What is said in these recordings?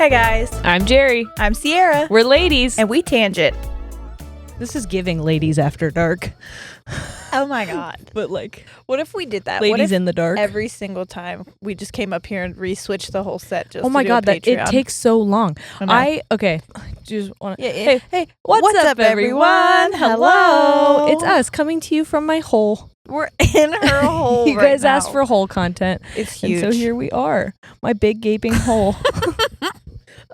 Hey guys, I'm Jeri. I'm Ciara. We're ladies. And we tangent. This is giving ladies after dark. Oh my god. But like, What if we did that? ladies what if in the dark. every single time we just came up here and re-switched the whole set just Oh my to do god, a that it Patreon? takes so long. I know. Okay. Just want to. Yeah. Hey, what's up, everyone? Hello. It's us coming to you from my hole. We're in her hole. You right guys now. asked for hole content. It's huge. And so here we are. My big gaping hole.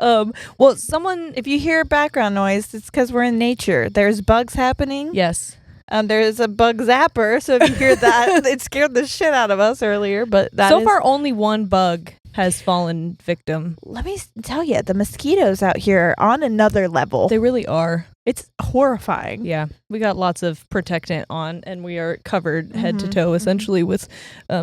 Well, someone. If you hear background noise, it's because we're in nature. There's bugs happening. Yes. There's a bug zapper, so if you hear that, it scared the shit out of us earlier. But that So is- far, only one bug has fallen victim. let me tell you, the mosquitoes out here are on another level. They really are. It's horrifying. Yeah, we got lots of protectant on, and we are covered head to Mhm, toe mhm. essentially with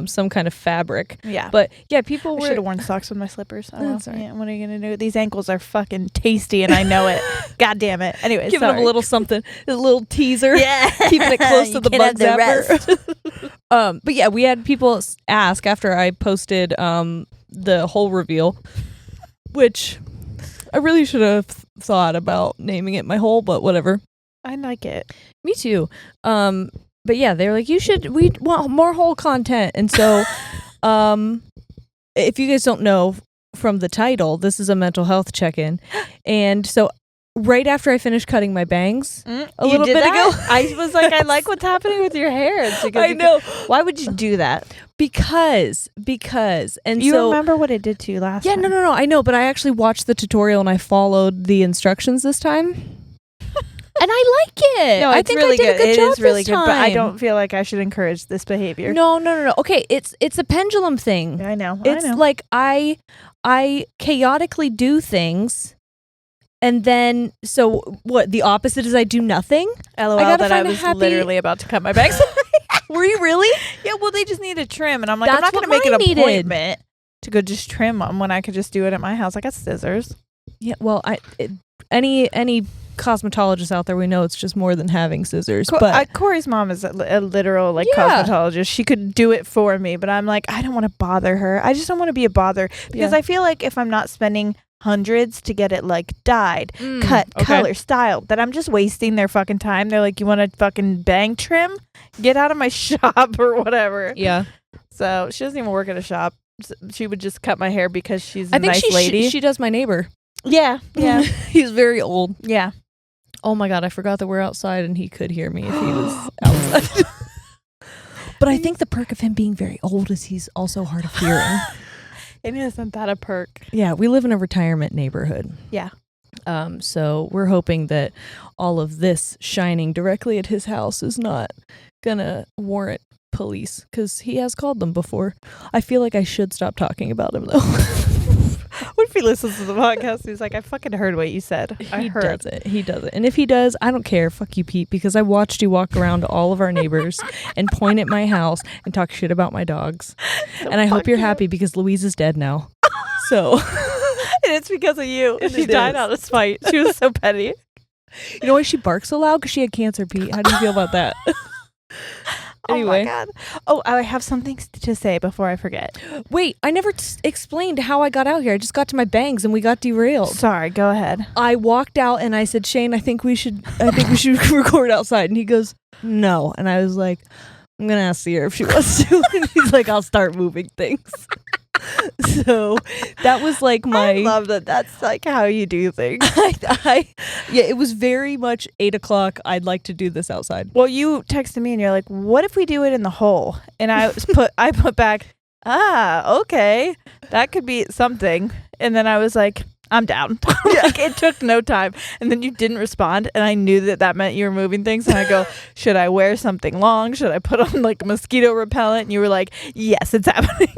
some kind of fabric. Yeah. But yeah, people I were. should have worn socks with my slippers. Oh, That's well. all right. Yeah, what are you going to do? These ankles are fucking tasty, and I know it. God damn it. Anyway, Giving them a little something, a little teaser. Yeah. Keeping it close to You the can't bug have zapper. But yeah, we had people ask after I posted the whole reveal, which I really should have thought about naming it my hole, but whatever. I like it. Me too. But yeah, they were like, we want more whole content. And so, if you guys don't know from the title, this is a mental health check-in. And so right after I finished cutting my bangs a little bit ago, I was like, I like what's happening with your hair. It's because I know. Why would you do that? Because. And You so, remember what it did to you last yeah, time? no, I know. But I actually watched the tutorial and I followed the instructions this time. And I like it. No, I it's think really I did good. a good It job is really this good, but I time. don't feel like I should encourage this behavior. No. Okay, it's a pendulum thing. I know. It's I know. like I chaotically do things, and then so what? The opposite is I do nothing. LOL, I gotta that I find a was happy- literally about to cut my bangs. Were you really? Yeah, well, they just need a trim, and I'm like, I'm That's not going to what make an mine needed. appointment to go just trim them when I could just do it at my house. I got scissors. Yeah. Well, any cosmetologist out there, we know it's just more than having scissors. But Corey's mom is a literal Yeah. cosmetologist. She could do it for me, but I'm like, I don't want to bother her. I just don't want to be a bother because Yeah. I feel like if I'm not spending hundreds to get it like dyed, cut, okay. color, styled, that I'm just wasting their fucking time. They're like, you want a fucking bang trim? Get out of my shop or whatever. Yeah. So she doesn't even work at a shop. She would just cut my hair because she's a I think nice lady. she does my neighbor. Yeah. He's very old. Yeah. Oh my god, I forgot that we're outside and he could hear me if he was outside. But I think the perk of him being very old is he's also hard of hearing. And isn't that a perk? Yeah, we live in a retirement neighborhood. Yeah. So we're hoping that all of this shining directly at his house is not gonna warrant police, because he has called them before. I feel like I should stop talking about him though. What if he listens to the podcast? He's like, I fucking heard what you said. He does it. And if he does, I don't care. Fuck you, Pete, because I watched you walk around to all of our neighbors and point at my house and talk shit about my dogs. And I hope you're happy because Louise is dead now. So And it's because of you. It She died is. out of spite. She was so petty. you know why she barks so loud? Because she had cancer, Pete. How do you feel about that? Anyway. Oh my God. Oh, I have something to say before I forget. Wait, I never explained how I got out here. I just got to my bangs and we got derailed. Sorry, go ahead. I walked out and I said, Shane, I think we should record outside. And he goes, no. And I was like, I'm going to ask Ciara if she wants to. And he's like, I'll start moving things. So that was like I love that. That's like how you do things. yeah, it was very much 8:00. I'd like to do this outside. Well, you texted me and you're like, what if we do it in the hole? And I put back, okay, that could be something. And then I was like, I'm down. Like, it took no time. And then you didn't respond. And I knew that meant you were moving things. And I go, should I wear something long? Should I put on like mosquito repellent? And you were like, yes, it's happening.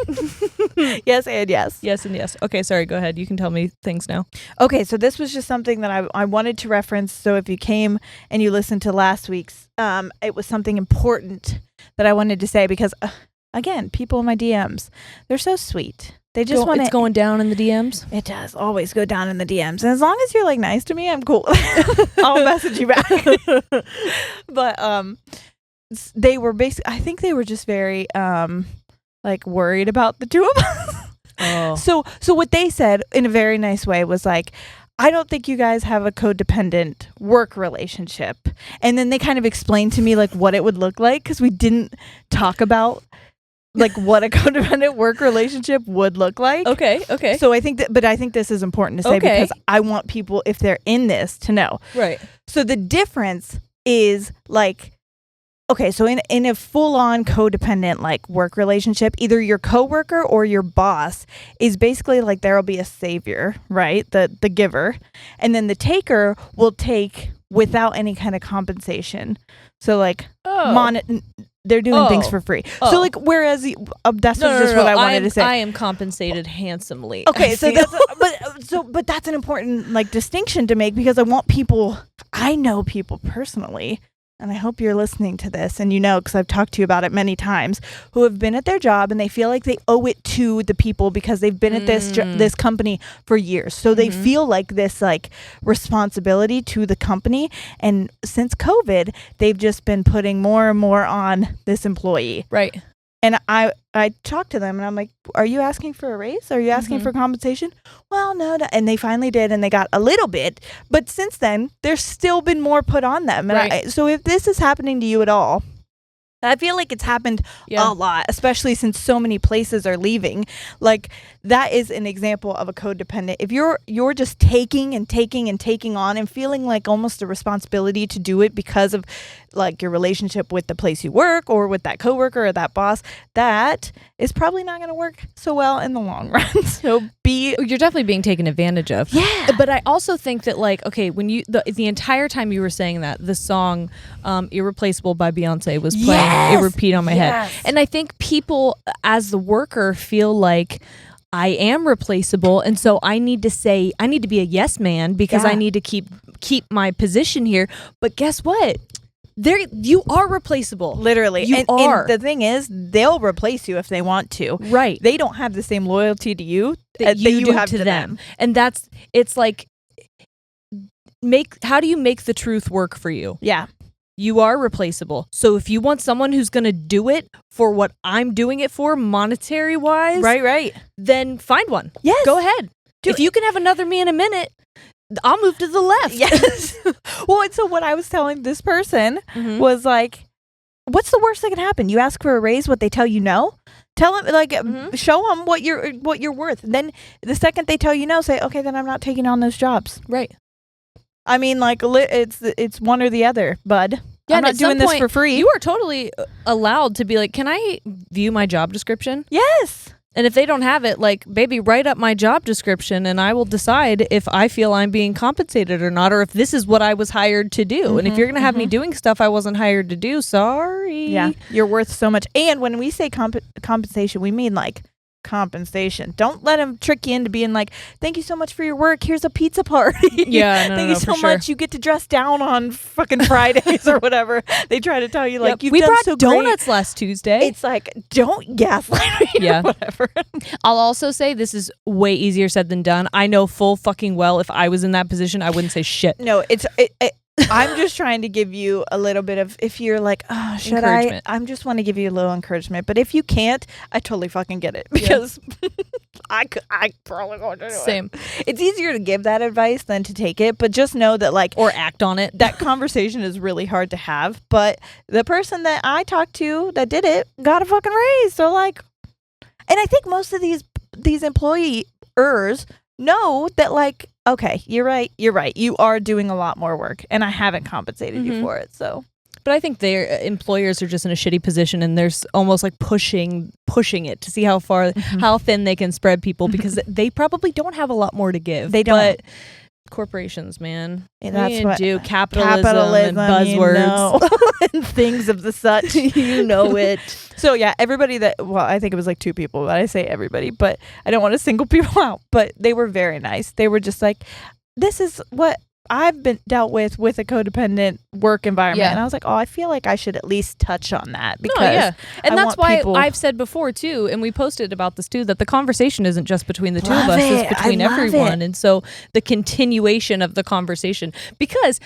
Yes and yes. Yes and yes. Okay, sorry, go ahead. You can tell me things now. Okay, so this was just something that I wanted to reference. So if you came and you listened to last week's, it was something important that I wanted to say because, again, people in my DMs, they're so sweet. They just want It's going down in the DMs. It does always go down in the DMs. And as long as you're like nice to me, I'm cool. I'll message you back. But they were basically, I think they were just very like worried about the two of us. Oh. So what they said in a very nice way was like, I don't think you guys have a codependent work relationship. And then they kind of explained to me like what it would look like, because we didn't talk about like what a codependent work relationship would look like. Okay. So I think but I think this is important to say because I want people, if they're in this, to know. Right. So the difference is like, okay, so in a full-on codependent like work relationship, either your coworker or your boss is basically like there'll be a savior, right? The giver. And then the taker will take without any kind of compensation. So like they're doing things for free. So like whereas that's just what I wanted to say. I am compensated handsomely. Okay, so but that's an important like distinction to make, because I know people personally, and I hope you're listening to this and you know, because I've talked to you about it many times, who have been at their job and they feel like they owe it to the people because they've been at this company for years. So they feel like this like responsibility to the company. And since COVID, they've just been putting more and more on this employee. Right. And I talked to them and I'm like, are you asking for a raise? Are you asking for compensation? Well, no. And they finally did, and they got a little bit. But since then, there's still been more put on them. And so if this is happening to you at all, I feel like it's happened a lot, especially since so many places are leaving. Like that is an example of a codependent. If you're just taking and taking and taking on and feeling like almost a responsibility to do it because of like your relationship with the place you work or with that coworker or that boss, that is probably not going to work so well in the long run. So you're definitely being taken advantage of. Yeah. But I also think that like, okay, when you the entire time you were saying that, the song Irreplaceable by Beyonce was playing a repeat on my head. And I think people as the worker feel like I am replaceable, and so I need to be a yes man because I need to keep my position here. But guess what? You are replaceable. Literally. You are. And the thing is, they'll replace you if they want to. Right. They don't have the same loyalty to you that you do have to them. And it's like, how do you make the truth work for you? Yeah. You are replaceable. So if you want someone who's going to do it for what I'm doing it for, monetary wise, right, then find one. Yes. Go ahead. If you can have another me in a minute, I'll move to the left. Yes. Well, and so what I was telling this person was like, what's the worst that can happen? You ask for a raise, what they tell you no? Tell them, like, show them what you're worth. Then the second they tell you no, say, okay, then I'm not taking on those jobs. Right. I mean, like, it's one or the other, bud. Yeah, I'm not doing this for free. You are totally allowed to be like, can I view my job description? Yes. And if they don't have it, like, baby, write up my job description and I will decide if I feel I'm being compensated or not, or if this is what I was hired to do. And if you're going to have me doing stuff I wasn't hired to do, sorry. Yeah, you're worth so much. And when we say compensation, we mean like compensation. Don't let them trick you into being like, thank you so much for your work, here's a pizza party. Yeah, thank you so much, you get to dress down on fucking Fridays or whatever. They try to tell you like, we done brought so donuts great. last Tuesday. It's like, don't gaslight me. Yeah, whatever. I'll also say this is way easier said than done. I know full fucking well if I was in that position I wouldn't say shit. No, I'm just trying to give you a little bit of, if you're like, oh, should I just want to give you a little encouragement. But if you can't, I totally fucking get it, because I probably won't do it. Same. It's easier to give that advice than to take it, but just know that like, or act on it. That conversation is really hard to have. But the person that I talked to that did it got a fucking raise. So like, and I think most of these employers know that like, okay, you're right. You are doing a lot more work, and I haven't compensated you for it. So, but I think their employers are just in a shitty position, and there's almost like pushing it to see how far, how thin they can spread people, because they probably don't have a lot more to give. They don't. But corporations, man, and that's what do capitalism and buzzwords and things of the such. You know it. So yeah, everybody I think it was like 2 people, but I say everybody, but I don't want to single people out, but they were very nice. They were just like, this is what I've been dealt with a codependent work environment. Yeah. And I was like, oh, I feel like I should at least touch on that, because and that's why I've said before too, and we posted about this too, that the conversation isn't just between the two of us, it's between everyone. And so the continuation of the conversation, because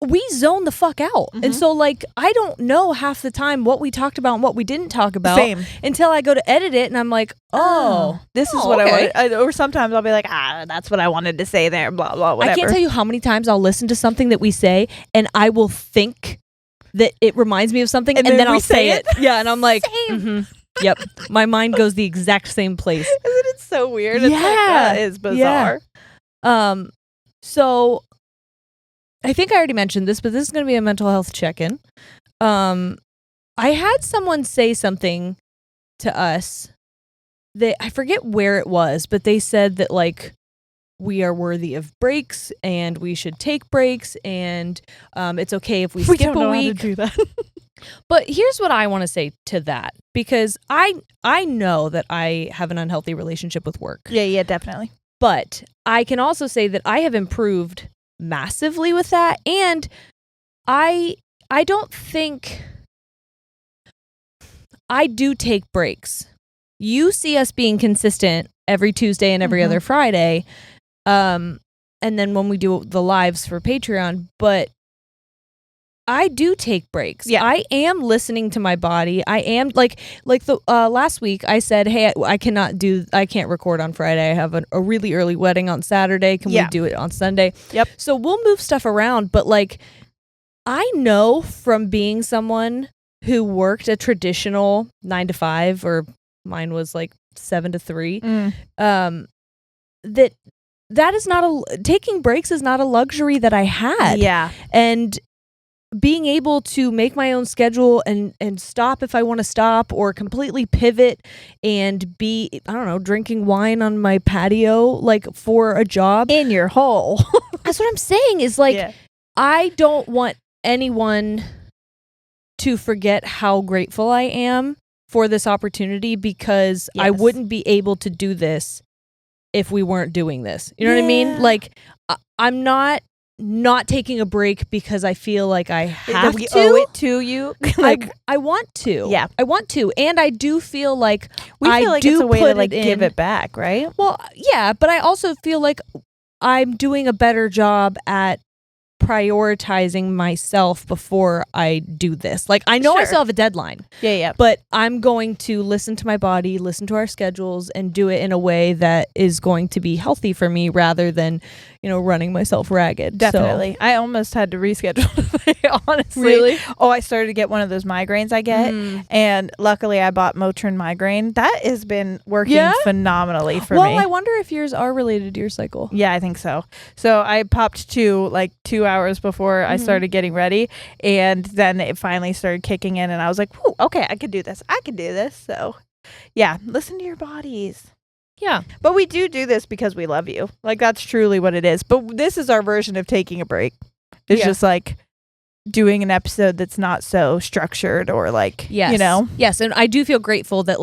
we zone the fuck out. And so like I don't know half the time what we talked about and what we didn't talk about. Same. Until I go to edit it and I'm like, this is what I wanted. Or sometimes I'll be like, that's what I wanted to say there, blah, blah, whatever. I can't tell you how many times I'll listen to something that we say and I will think that it reminds me of something and then I'll say it. Yeah, and I'm like, yep. My mind goes the exact same place. Isn't it so weird? It's like, that is bizarre. Yeah. So I think I already mentioned this, but this is going to be a mental health check-in. I had someone say something to us that I forget where it was, but they said that like we are worthy of breaks and we should take breaks and it's okay if we skip don't know a week. how to do that. But here's what I want to say to that, because I know that I have an unhealthy relationship with work. Yeah, definitely. But I can also say that I have improved massively with that, and I don't think I do take breaks. You see us being consistent every Tuesday and every other Friday, and then when we do the lives for Patreon, but I do take breaks. Yeah. I am listening to my body. I am like the last week I said, hey, I can't record on Friday. I have a really early wedding on Saturday. Can we do it on Sunday? Yep. So we'll move stuff around, but like I know from being someone who worked a traditional 9 to 5, or mine was like 7 to 3, that is not taking breaks is not a luxury that I had. Yeah. And being able to make my own schedule and stop if I want to stop, or completely pivot and be, I don't know, drinking wine on my patio, like for a job. In your hole. That's what I'm saying is like, I don't want anyone to forget how grateful I am for this opportunity, because I wouldn't be able to do this if we weren't doing this. You know what I mean? Like, I'm not taking a break because I feel like I have to. Owe it to you. Like, I want to. Yeah. I want to. And I do feel like it's a way to like give it back, right? Well, yeah, but I also feel like I'm doing a better job at prioritizing myself before I do this. Like, I know I still have a deadline. Yeah. But I'm going to listen to my body, listen to our schedules, and do it in a way that is going to be healthy for me, rather than, running myself ragged. Definitely. So. I almost had to reschedule today, honestly. Really? Oh, I started to get one of those migraines I get. And luckily I bought Motrin migraine. That has been working phenomenally for me. Well, I wonder if yours are related to your cycle. Yeah, I think so. So I popped 2 hours before I started getting ready. And then it finally started kicking in. And I was like, whew, okay, I can do this. So yeah, listen to your bodies. Yeah. But we do this because we love you. Like, that's truly what it is. But this is our version of taking a break. It's just like doing an episode that's not so structured, or like, Yes. And I do feel grateful that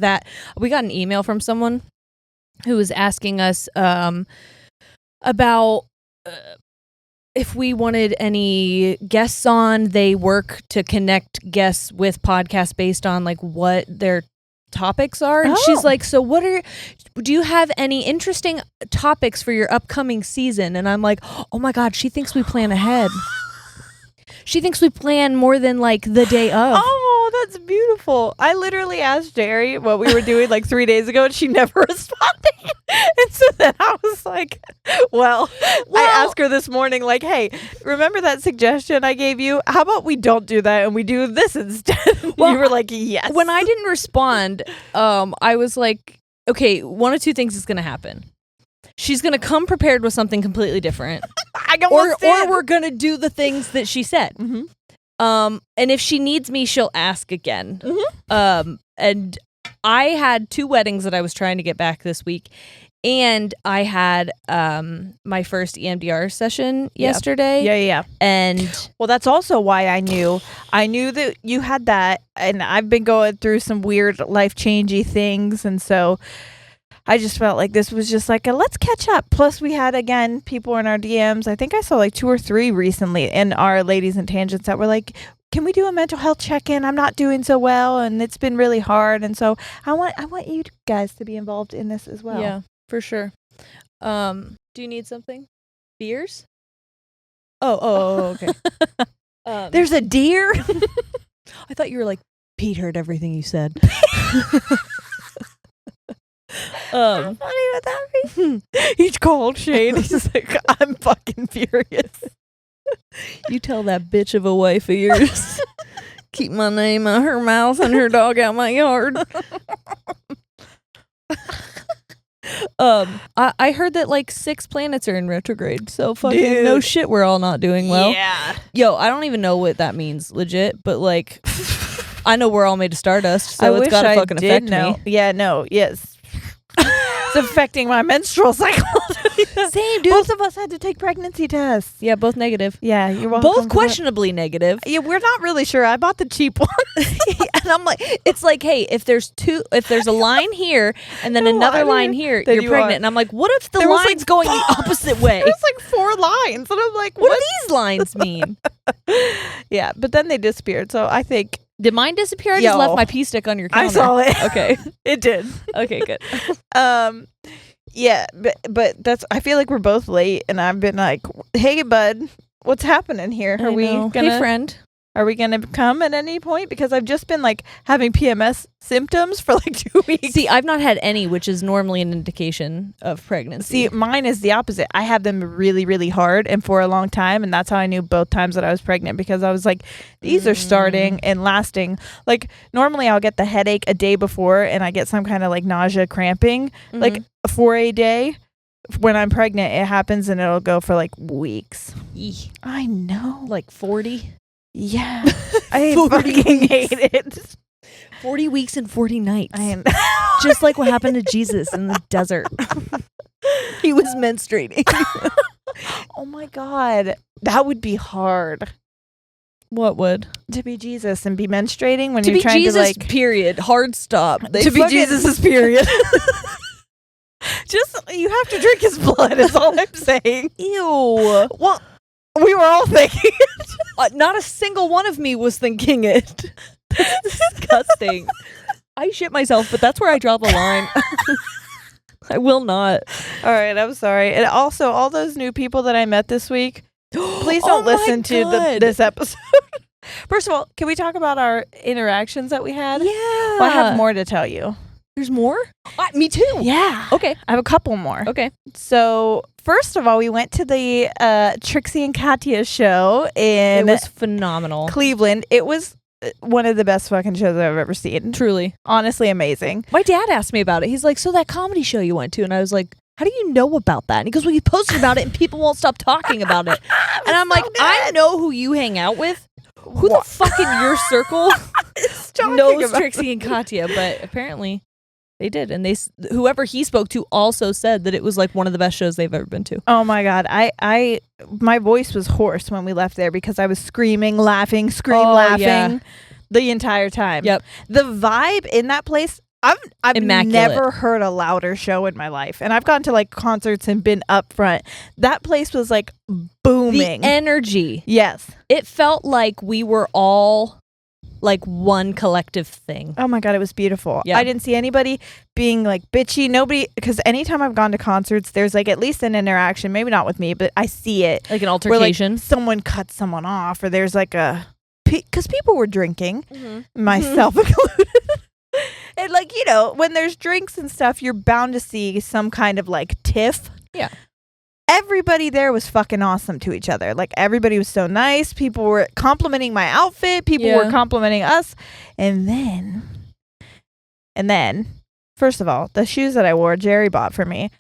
that we got an email from someone who was asking us about if we wanted any guests on. They work to connect guests with podcasts based on like what their topics are, and she's like, so do you have any interesting topics for your upcoming season? And I'm like, oh my god, she thinks we plan ahead. She thinks we plan more than like the day of. Oh, that's beautiful. I literally asked Jeri what we were doing like 3 days ago, and she never responded. And so then I was like, well, I asked her this morning, like, hey, remember that suggestion I gave you? How about we don't do that and we do this instead? Well, you were like, yes. When I didn't respond, I was like, okay, one of two things is going to happen. She's going to come prepared with something completely different. or we're going to do the things that she said. And if she needs me, she'll ask again. And I had 2 weddings that I was trying to get back this week. And I had my first EMDR session yesterday. Yeah. And well, that's also why I knew that you had that, and I've been going through some weird life-changing things, and so I just felt like this was just like a let's catch up. Plus, we had, again, people in our DMs. I think I saw like 2 or 3 recently in our Ladies and Tangents that were like, can we do a mental health check-in? I'm not doing so well, and it's been really hard. And so I want you guys to be involved in this as well. Yeah, for sure. Do you need something? Beers? Okay. There's a deer. I thought you were like, Pete heard everything you said. Funny what that means. He called Shane. He's like, I'm fucking furious. You tell that bitch of a wife of yours. Keep my name out her mouth and her dog out my yard. I heard that like 6 planets are in retrograde, so fucking no shit, we're all not doing well. Yeah. Yo, I don't even know what that means, legit, but like, I know we're all made of stardust, so I it's gotta wish fucking affect me. Yeah, no, yes. It's affecting my menstrual cycle. Same, dude. Both of us had to take pregnancy tests. Yeah, both negative. Yeah, you're welcome. Both questionably negative. Yeah, we're not really sure. I bought the cheap one. And I'm like, it's like, hey, if there's a line here and then another line here, then you're pregnant. And I'm like, what if the line's going the opposite way? There's like 4 lines. And I'm like, what do these lines mean? Yeah, but then they disappeared. So I think. Did mine disappear? I just left my pee stick on your counter. I saw it. Okay. It did. Okay, good. Yeah, but that's, I feel like we're both late, and I've been like, hey, bud, what's happening here? Are we gonna, hey, friend. Are we gonna come at any point? Because I've just been like having PMS symptoms for like 2 weeks. See, I've not had any, which is normally an indication of pregnancy. See, mine is the opposite. I have them really, really hard and for a long time, and that's how I knew both times that I was pregnant, because I was like, these are starting and lasting. Like normally I'll get the headache a day before, and I get some kind of like nausea, cramping, like for a day. When I'm pregnant, it happens, and it'll go for like weeks. I know, like 40. Yeah, I fucking hate it. 40 weeks and 40 nights. Just like what happened to Jesus in the desert. He was menstruating. Oh my God. That would be hard. What would? To be Jesus and be menstruating when to you're be trying Jesus, to like... period. Hard stop. To be Jesus' period. Just, you have to drink his blood is all I'm saying. Ew. Well, we were all thinking it. Not a single one of me was thinking it. That's disgusting. I shit myself, but that's where I draw the line. I will not. All right, I'm sorry. And also, all those new people that I met this week, please don't listen to this episode. First of all, can we talk about our interactions that we had? Yeah. Well, I have more to tell you. There's more? Me too. Yeah. Okay. I have a couple more. Okay. So, first of all, we went to the Trixie and Katya show in It was phenomenal. Cleveland. It was one of the best fucking shows I've ever seen. Truly. Honestly amazing. My dad asked me about it. He's like, so that comedy show you went to? And I was like, how do you know about that? And he goes, well, you posted about it and people won't stop talking about it. And I'm like, good. I know who you hang out with. Who the fuck in your circle knows Trixie and Katya? But apparently... they did, and whoever he spoke to also said that it was like one of the best shows they've ever been to. Oh my God, my voice was hoarse when we left there because I was screaming, laughing, laughing the entire time. Yep. The vibe in that place, I've Immaculate. Never heard a louder show in my life, and I've gone to like concerts and been up front. That place was like booming. The energy. Yes, it felt like we were all like one collective thing. Oh my God, it was beautiful. Yeah. I didn't see anybody being like bitchy. Nobody, because anytime I've gone to concerts, there's like at least an interaction, maybe not with me, but I see it. Like an altercation. Where, like, someone cuts someone off, or there's like because people were drinking, myself included. And like, you know, when there's drinks and stuff, you're bound to see some kind of like tiff. Yeah. Everybody there was fucking awesome to each other. Like, everybody was so nice. People were complimenting my outfit. People were complimenting us. And then, first of all, the shoes that I wore, Jeri bought for me.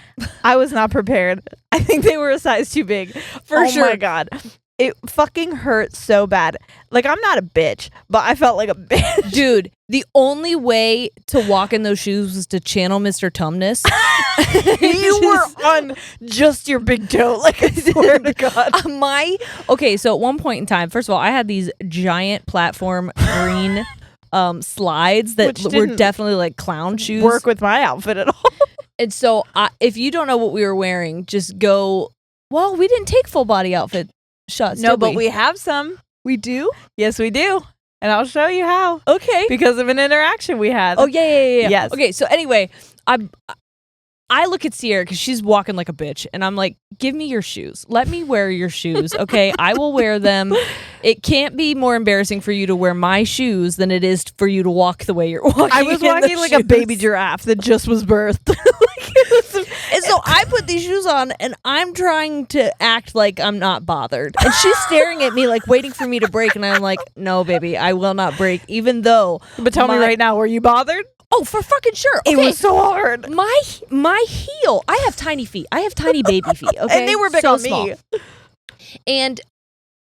I was not prepared. I think they were a size too big. For sure. Oh my God. It fucking hurt so bad. Like, I'm not a bitch, but I felt like a bitch. Dude, the only way to walk in those shoes was to channel Mr. Tumnus. You were on just your big toe, like, I swear to God. Okay, so at one point in time, first of all, I had these giant platform green slides that were definitely like clown shoes. Work with my outfit at all. And so if you don't know what we were wearing, just go, well, we didn't take full body outfit shots. No, but we have some. We do? Yes, we do. And I'll show you how. Okay. Because of an interaction we had. Oh, yeah. Yes. Okay, so anyway, I I look at Sierra because she's walking like a bitch, and I'm like, give me your shoes. Let me wear your shoes, okay? I will wear them. It can't be more embarrassing for you to wear my shoes than it is for you to walk the way you're walking. I was walking like a baby giraffe that just was birthed. And so I put these shoes on, and I'm trying to act like I'm not bothered. And she's staring at me like waiting for me to break, and I'm like, no, baby, I will not break, even though. But tell me right now, were you bothered? Oh, for fucking sure. Okay. It was so hard. My heel. I have tiny feet. I have tiny baby feet. Okay, and they were big so on small. me. And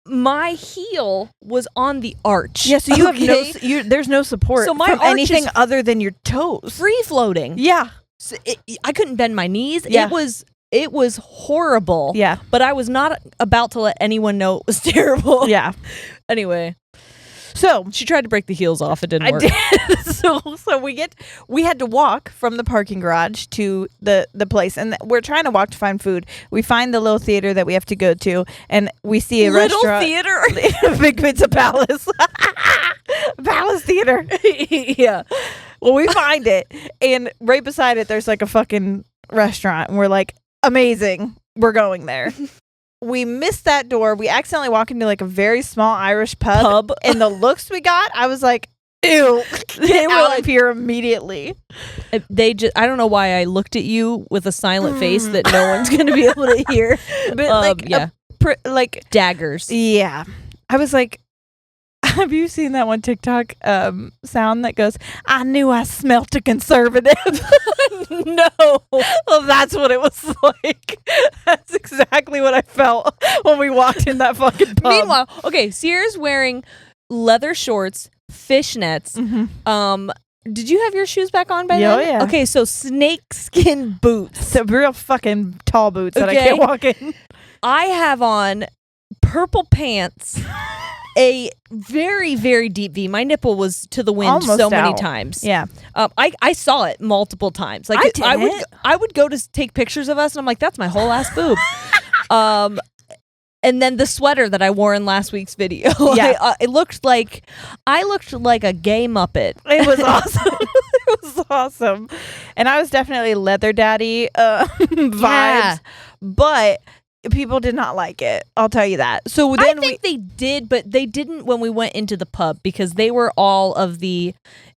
my heel was on the arch. Yeah, so you have there's no support So my from arch anything is other than your toes. free floating. Yeah. So I couldn't bend my knees. Yeah. It was horrible. Yeah. But I was not about to let anyone know it was terrible. Yeah. Anyway. So She tried to break the heels off. It didn't work. did. So we had to walk from the parking garage to the place, and we're trying to walk to find food. We find the little theater that we have to go to, and we see a Little restaurant. theater? Big Pizza Palace. Palace Theater. Yeah. Well, we find it, and right beside it, there's like a fucking restaurant, and we're like, amazing, we're going there. We missed that door. We accidentally walk into like a very small Irish pub. And the looks we got, I was like, ew. Get out of here immediately. I don't know why I looked at you with a silent face that no one's going to be able to hear. But like daggers. Yeah. I was like, have you seen that one TikTok sound that goes, I knew I smelt a conservative? No. Well, that's what it was like. That's exactly what I felt when we walked in that fucking pub. Meanwhile, okay, Sierra's wearing leather shorts, fishnets. Mm-hmm. Did you have your shoes back on by Yeah, then? yeah. Okay, so snakeskin boots. So real fucking tall boots that I Okay. can't walk in. I have on purple pants, a very, very deep V. My nipple was to the wind Almost so many out. times. Yeah. I saw it multiple times. Like I didn't. I would go to take pictures of us, and I'm like, that's my whole ass boob. And then the sweater that I wore in last week's video. Yeah. I looked like a gay Muppet. It was awesome. It was awesome. And I was definitely leather daddy vibes. Yeah. But people did not like it. I'll tell you that. So then I think they did, but they didn't when we went into the pub because they were all of the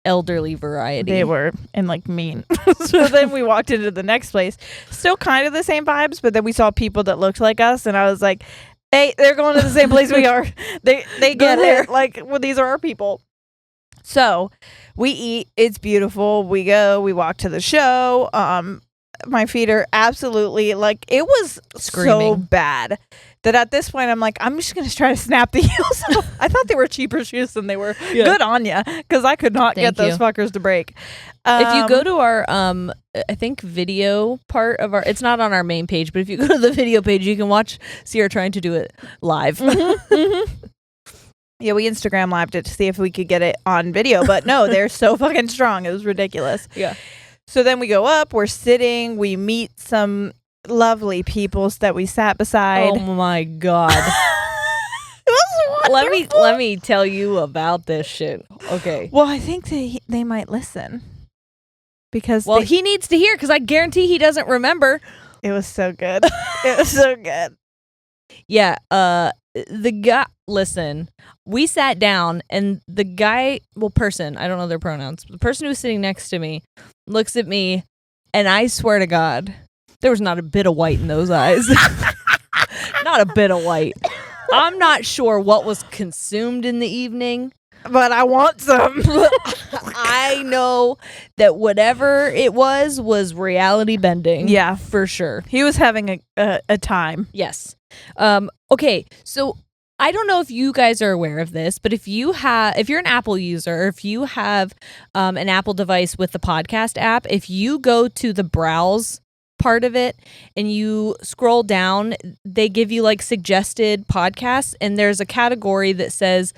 elderly variety. They were and like mean. So then we walked into the next place. Still kind of the same vibes, but then we saw people that looked like us, and I was like, hey, they're going to the same place we are. They get there. it. Like, well, these are our people. So we eat. It's beautiful. We go. We walk to the show. My feet are absolutely like, it was Screaming. so bad that at this point I'm like, I'm just gonna try to snap the heels off. I thought they were cheaper shoes than they were. Yeah. Good on ya, because I could not get those fuckers to break. If you go to our I think video part of our, it's not on our main page, but if you go to the video page, you can watch Sierra trying to do it live. Yeah, we Instagram lived it to see if we could get it on video, but no, they're so fucking strong. It was ridiculous. Yeah. So then we go up, we're sitting, we meet some lovely peoples that we sat beside. Oh my god. It was wonderful. let me tell you about this shit. Okay. Well, I think they might listen. Because he needs to hear, because I guarantee he doesn't remember. it was so good. It was so good. Yeah, the guy, listen, we sat down, and the guy, person, I don't know their pronouns, the person who was sitting next to me looks at me, and I swear to God, there was not a bit of white in those eyes. Not a bit of white. I'm not sure what was consumed in the evening, But I want some. I know that whatever it was reality bending. Yeah. For sure. He was having a time. Yes. Okay, so I don't know if you guys are aware of this, but if you're an Apple user, or if you have an Apple device with the podcast app, if you go to the browse part of it and you scroll down, they give you like suggested podcasts, and there's a category that says,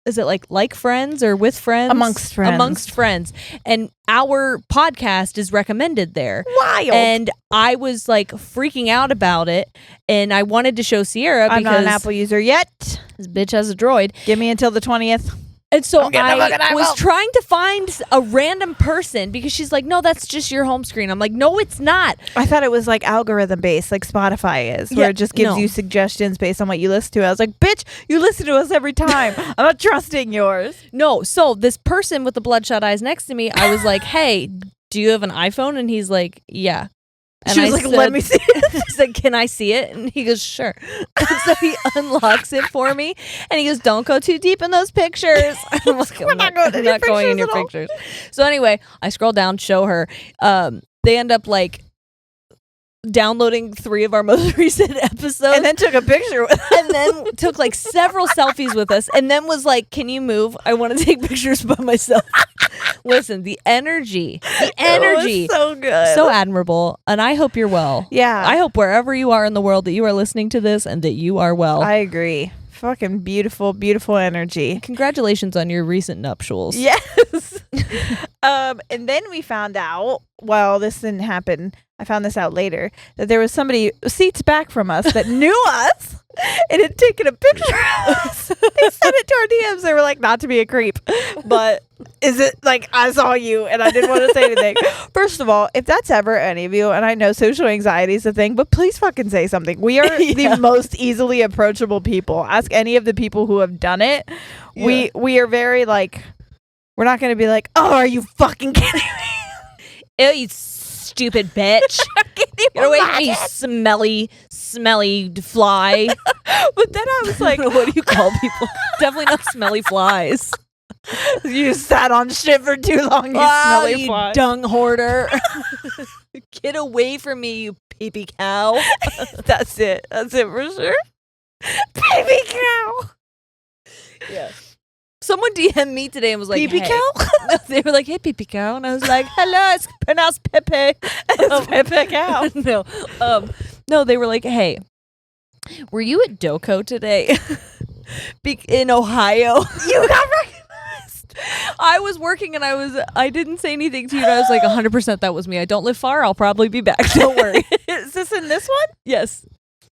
is it like friends or with friends? Amongst friends. Amongst friends. And our podcast is recommended there. Wild. And I was like freaking out about it, and I wanted to show Sierra I'm because not an Apple user yet. this bitch has a droid. Give me until the 20th. And so I'm getting a fucking I was iPhone. trying to find a random person because she's like, no, that's just your home screen. I'm like, no, it's not. I thought it was like algorithm based, like Spotify is, where Yeah, it just gives no. you suggestions based on what you listen to. I was like, bitch, you listen to us every time. I'm not trusting yours. No. So this person with the bloodshot eyes next to me, I was like, hey, do you have an iPhone? And he's like, yeah. And She was I like, let me see it. I said, can I see it? And he goes, sure. And so he unlocks it for me. And he goes, don't go too deep in those pictures. I'm like, We're not going in I'm your not going in your pictures pictures. So anyway, I scroll down, show her. They end up like downloading 3 of our most recent episodes. And then took a picture with and then took like several selfies with us and then was like, can you move? I want to take pictures by myself. Listen, the energy It was so good. so admirable, and I hope you're well. Yeah. I hope wherever you are in the world that you are listening to this and that you are well. I agree. Fucking beautiful, beautiful energy. Congratulations on your recent nuptials. Yes. And then we found out, well, this didn't happen. I found this out later, that there was somebody seats back from us that knew us and had taken a picture of us. They sent it to our DMs. They were like, not to be a creep, but is it like, I saw you and I didn't want to say anything. First of all, if that's ever any of you, and I know social anxiety is a thing, but please fucking say something. We are the most easily approachable people. Ask any of the people who have done it. Yeah. We are very like, we're not going to be like, oh, are you fucking kidding me? Ew, you stupid bitch. Get away from me, you smelly fly. But then I was like, What do you call people? Definitely not smelly flies. you sat on shit for too long, you smelly you fly. dung hoarder. Get away from me, you pee-pee cow. That's it. That's it for sure. Baby cow. Yeah. Someone DM'd me today and was like, Pee-pee hey. cow? No, they were like, hey, pee-pee cow. And I was like, hello, it's pronounced Pepe. It's Pepe cow. No, they were like, hey, were you at Doco today? In Ohio? You got recognized. I was working and I didn't say anything to you. And I was like, 100% that was me. I don't live far. I'll probably be back. Don't worry. Is this in this one? Yes.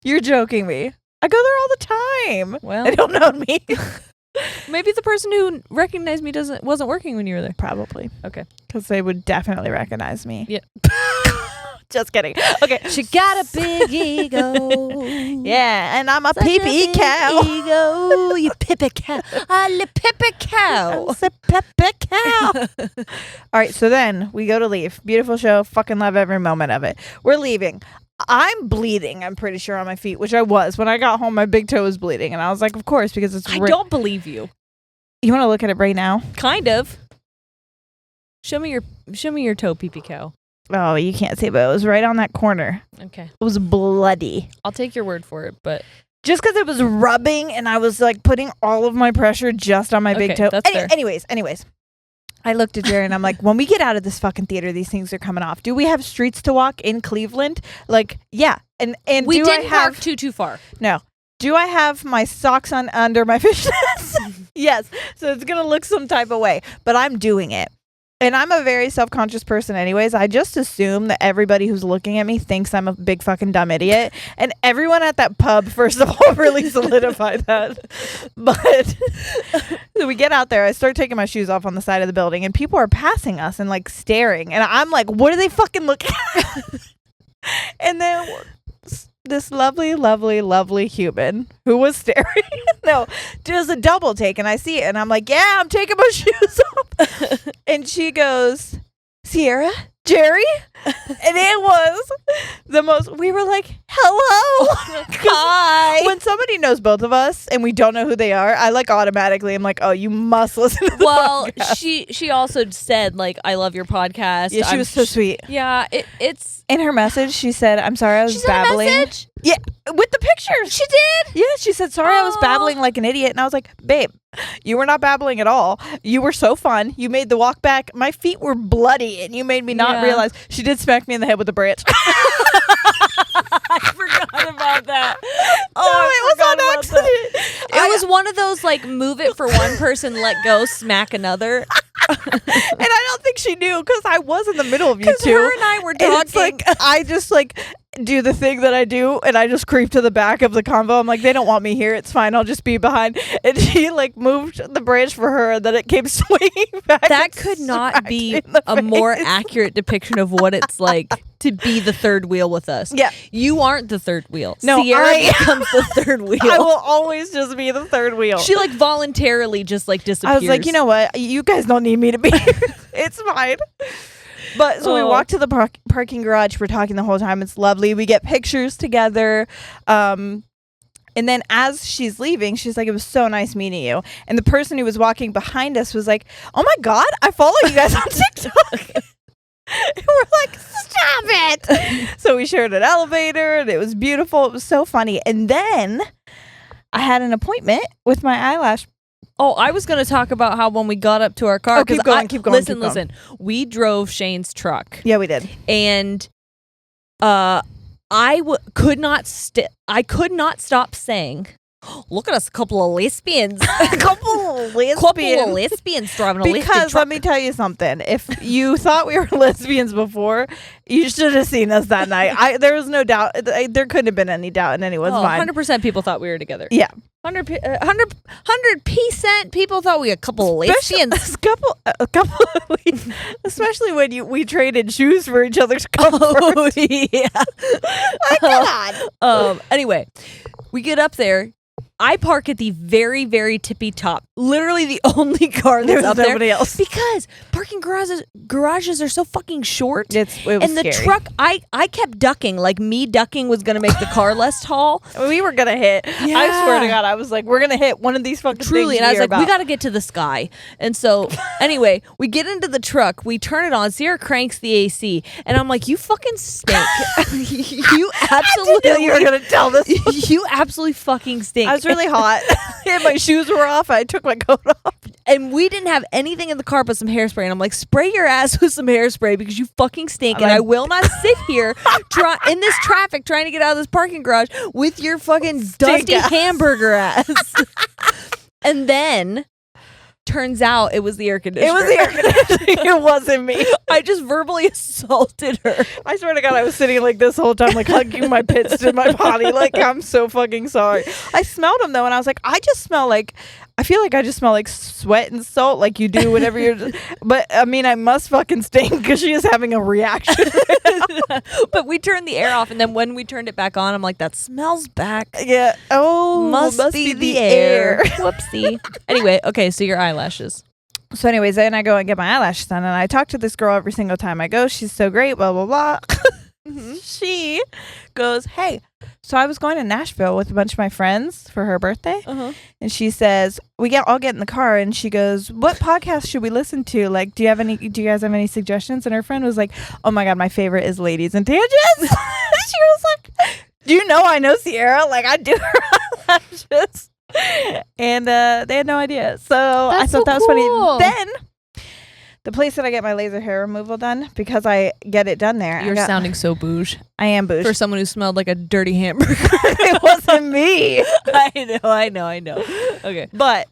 You're joking me. I go there all the time. Well, They don't know me. maybe the person who recognized me wasn't working when you were there. Probably. Okay. Because they would definitely recognize me. Yeah. Just kidding. Okay. She got a big ego. Yeah, and I'm a Such pee-pee big cow. Ego. You pippa cow. A li pippa cow. I'm a Pepe cow. All right, so then we go to leave. Beautiful show. Fucking love every moment of it. We're leaving. I'm bleeding, I'm pretty sure, on my feet, which I was. When I got home, my big toe was bleeding. And I was like, of course, because it's... I don't believe you. You want to look at it right now? Kind of. Show me your toe, pee-pee cow. Oh, you can't see, but it was right on that corner. Okay. It was bloody. I'll take your word for it, but Just because it was rubbing and I was like putting all of my pressure just on my big Okay, toe. that's fair. Anyways. I looked at Jerry and I'm like, when we get out of this fucking theater, these things are coming off. Do we have streets to walk in Cleveland? Like, yeah. And we do didn't I have park too far. No. Do I have my socks on under my fishnets? Yes. So it's going to look some type of way, but I'm doing it. And I'm a very self-conscious person anyways. I just assume that everybody who's looking at me thinks I'm a big fucking dumb idiot. And everyone at that pub, first of all, really solidified that. But so we get out there. I start taking my shoes off on the side of the building. And people are passing us and like staring. And I'm like, what are they fucking looking at? And then this lovely, lovely, lovely human who was staring, does a double take, and I see it, and I'm like, yeah, I'm taking my shoes off. And she goes, Sierra, Jeri, and it was the most. We were like, hello, Hi. When somebody knows both of us and we don't know who they are, I like automatically. I'm like, oh, you must listen to the Well, podcast. she also said like, I love your podcast. Yeah, she was so sweet. Yeah, it's. In her message, she said, I'm sorry I was She sent a babbling. message? Yeah, with the pictures. She did. Yeah, she said, sorry I was Aw. babbling like an idiot. And I was like, babe, you were not babbling at all. You were so fun. You made the walk back. My feet were bloody and you made me not Yeah. realize. She did smack me in the head with a branch. I forgot about that. Oh, it was on accident. It was one of those like move it for one person, let go, smack another. And I don't think she knew because I was in the middle of you Because two. her and I were And it's talking. like, I just like, do the thing that I do, and I just creep to the back of the convo. I'm like, they don't want me here. It's fine. I'll just be behind. And she like moved the branch for her, and then it came swinging back. That could not be a more accurate depiction of what it's like to be the third wheel with us. Yeah. You aren't the third wheel. No, Sierra becomes the third wheel. I will always just be the third wheel. She like voluntarily just like disappears. I was like, you know what? You guys don't need me to be here. It's fine. But so we walk to the parking garage. We're talking the whole time. It's lovely. We get pictures together. And then as she's leaving, she's like, it was so nice meeting you. And the person who was walking behind us was like, oh my God, I follow you guys on TikTok. And we're like, stop it. So we shared an elevator and it was beautiful. It was so funny. And then I had an appointment with my eyelash. Oh, I was going to talk about how when we got up to our car. Oh, keep going. Listen. We drove Shane's truck. Yeah, we did. And I could not stop saying, look at us, a couple of lesbians. A couple of lesbians driving a because lesbian truck. let me tell you something. If you thought we were lesbians before, you should have seen us that night. There was no doubt. There couldn't have been any doubt in anyone's mind. 100% people thought we were together. Yeah. 100% people thought we were a couple of lesbians. A couple especially when we traded shoes for each other's comfort. Oh, yeah. My God. Anyway, we get up there. I park at the very, very tippy top. Literally the only car that's up there. There's nobody else. Because parking garages are so fucking short. It was and the scary. truck, I kept ducking. Like me ducking was going to make the car less tall. We were going to hit. Yeah. I swear to God, I was like, we're going to hit one of these fucking Truly. things. And I was like, we got to get to the sky. And so anyway, we get into the truck. We turn it on. Sierra cranks the AC. And I'm like, you fucking stink. You absolutely. I knew you were going to tell this. You absolutely fucking stink. I was really hot. And my shoes were off. I took my coat off. And we didn't have anything in the car but some hairspray. And I'm like, spray your ass with some hairspray because you fucking stink. And I will not sit here in this traffic trying to get out of this parking garage with your fucking dusty hamburger ass. And then turns out it was the air conditioner. It was the air conditioning. It wasn't me. I just verbally assaulted her. I swear to God, I was sitting like this whole time, like hugging my pits to my body. Like, I'm so fucking sorry. I smelled them though, and I was like, I feel like I just smell like sweat and salt, like you do whenever you're. But I mean, I must fucking stink because she is having a reaction. But we turned the air off, and then when we turned it back on, I'm like, that smells back. Yeah. Oh, must be the air. Whoopsie. Anyway, okay, so your eyelashes. So anyways, then I go and get my eyelashes done, and I talk to this girl every single time I go. She's so great, blah, blah, blah. She goes, hey, so I was going to Nashville with a bunch of my friends for her birthday. And she says, I'll get in the car. And she goes, what podcast should we listen to? Like, do you guys have any suggestions? And her friend was like, oh my God, my favorite is Ladies and Tangents. She was like, do you know I know Sierra? Like, I do her eyelashes. And they had no idea. So I thought that was funny. Then the place that I get my laser hair removal done, because I get it done there. You're sounding so bouge. I am bouge. For someone who smelled like a dirty hamburger. It wasn't me. I know. Okay. But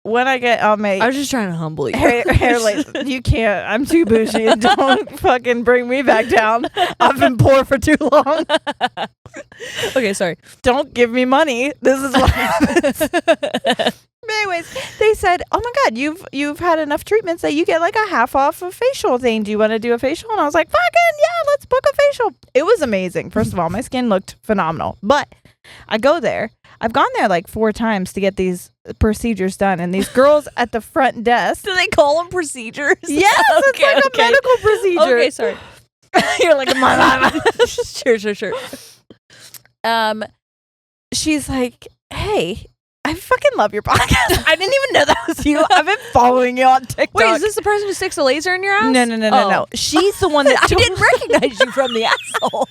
when I get on my... I was just trying to humble you. hair laser. You can't. I'm too bougie. Don't fucking bring me back down. I've been poor for too long. Okay, sorry. Don't give me money. This is what happens. But anyways, they said, oh my God, you've had enough treatments that you get like a half off a facial thing. Do you want to do a facial? And I was like, fucking yeah, let's book a facial. It was amazing. First of all, my skin looked phenomenal. But I go there. I've gone there like 4 times to get these procedures done. And these girls at the front desk. Do they call them procedures? Yes, it's like a medical procedure. Okay, sorry. You're like, Sure. She's like, hey, I fucking love your podcast. I didn't even know that was you. I've been following you on TikTok. Wait, is this the person who sticks a laser in your ass? No. She's the one that I didn't recognize you from the asshole.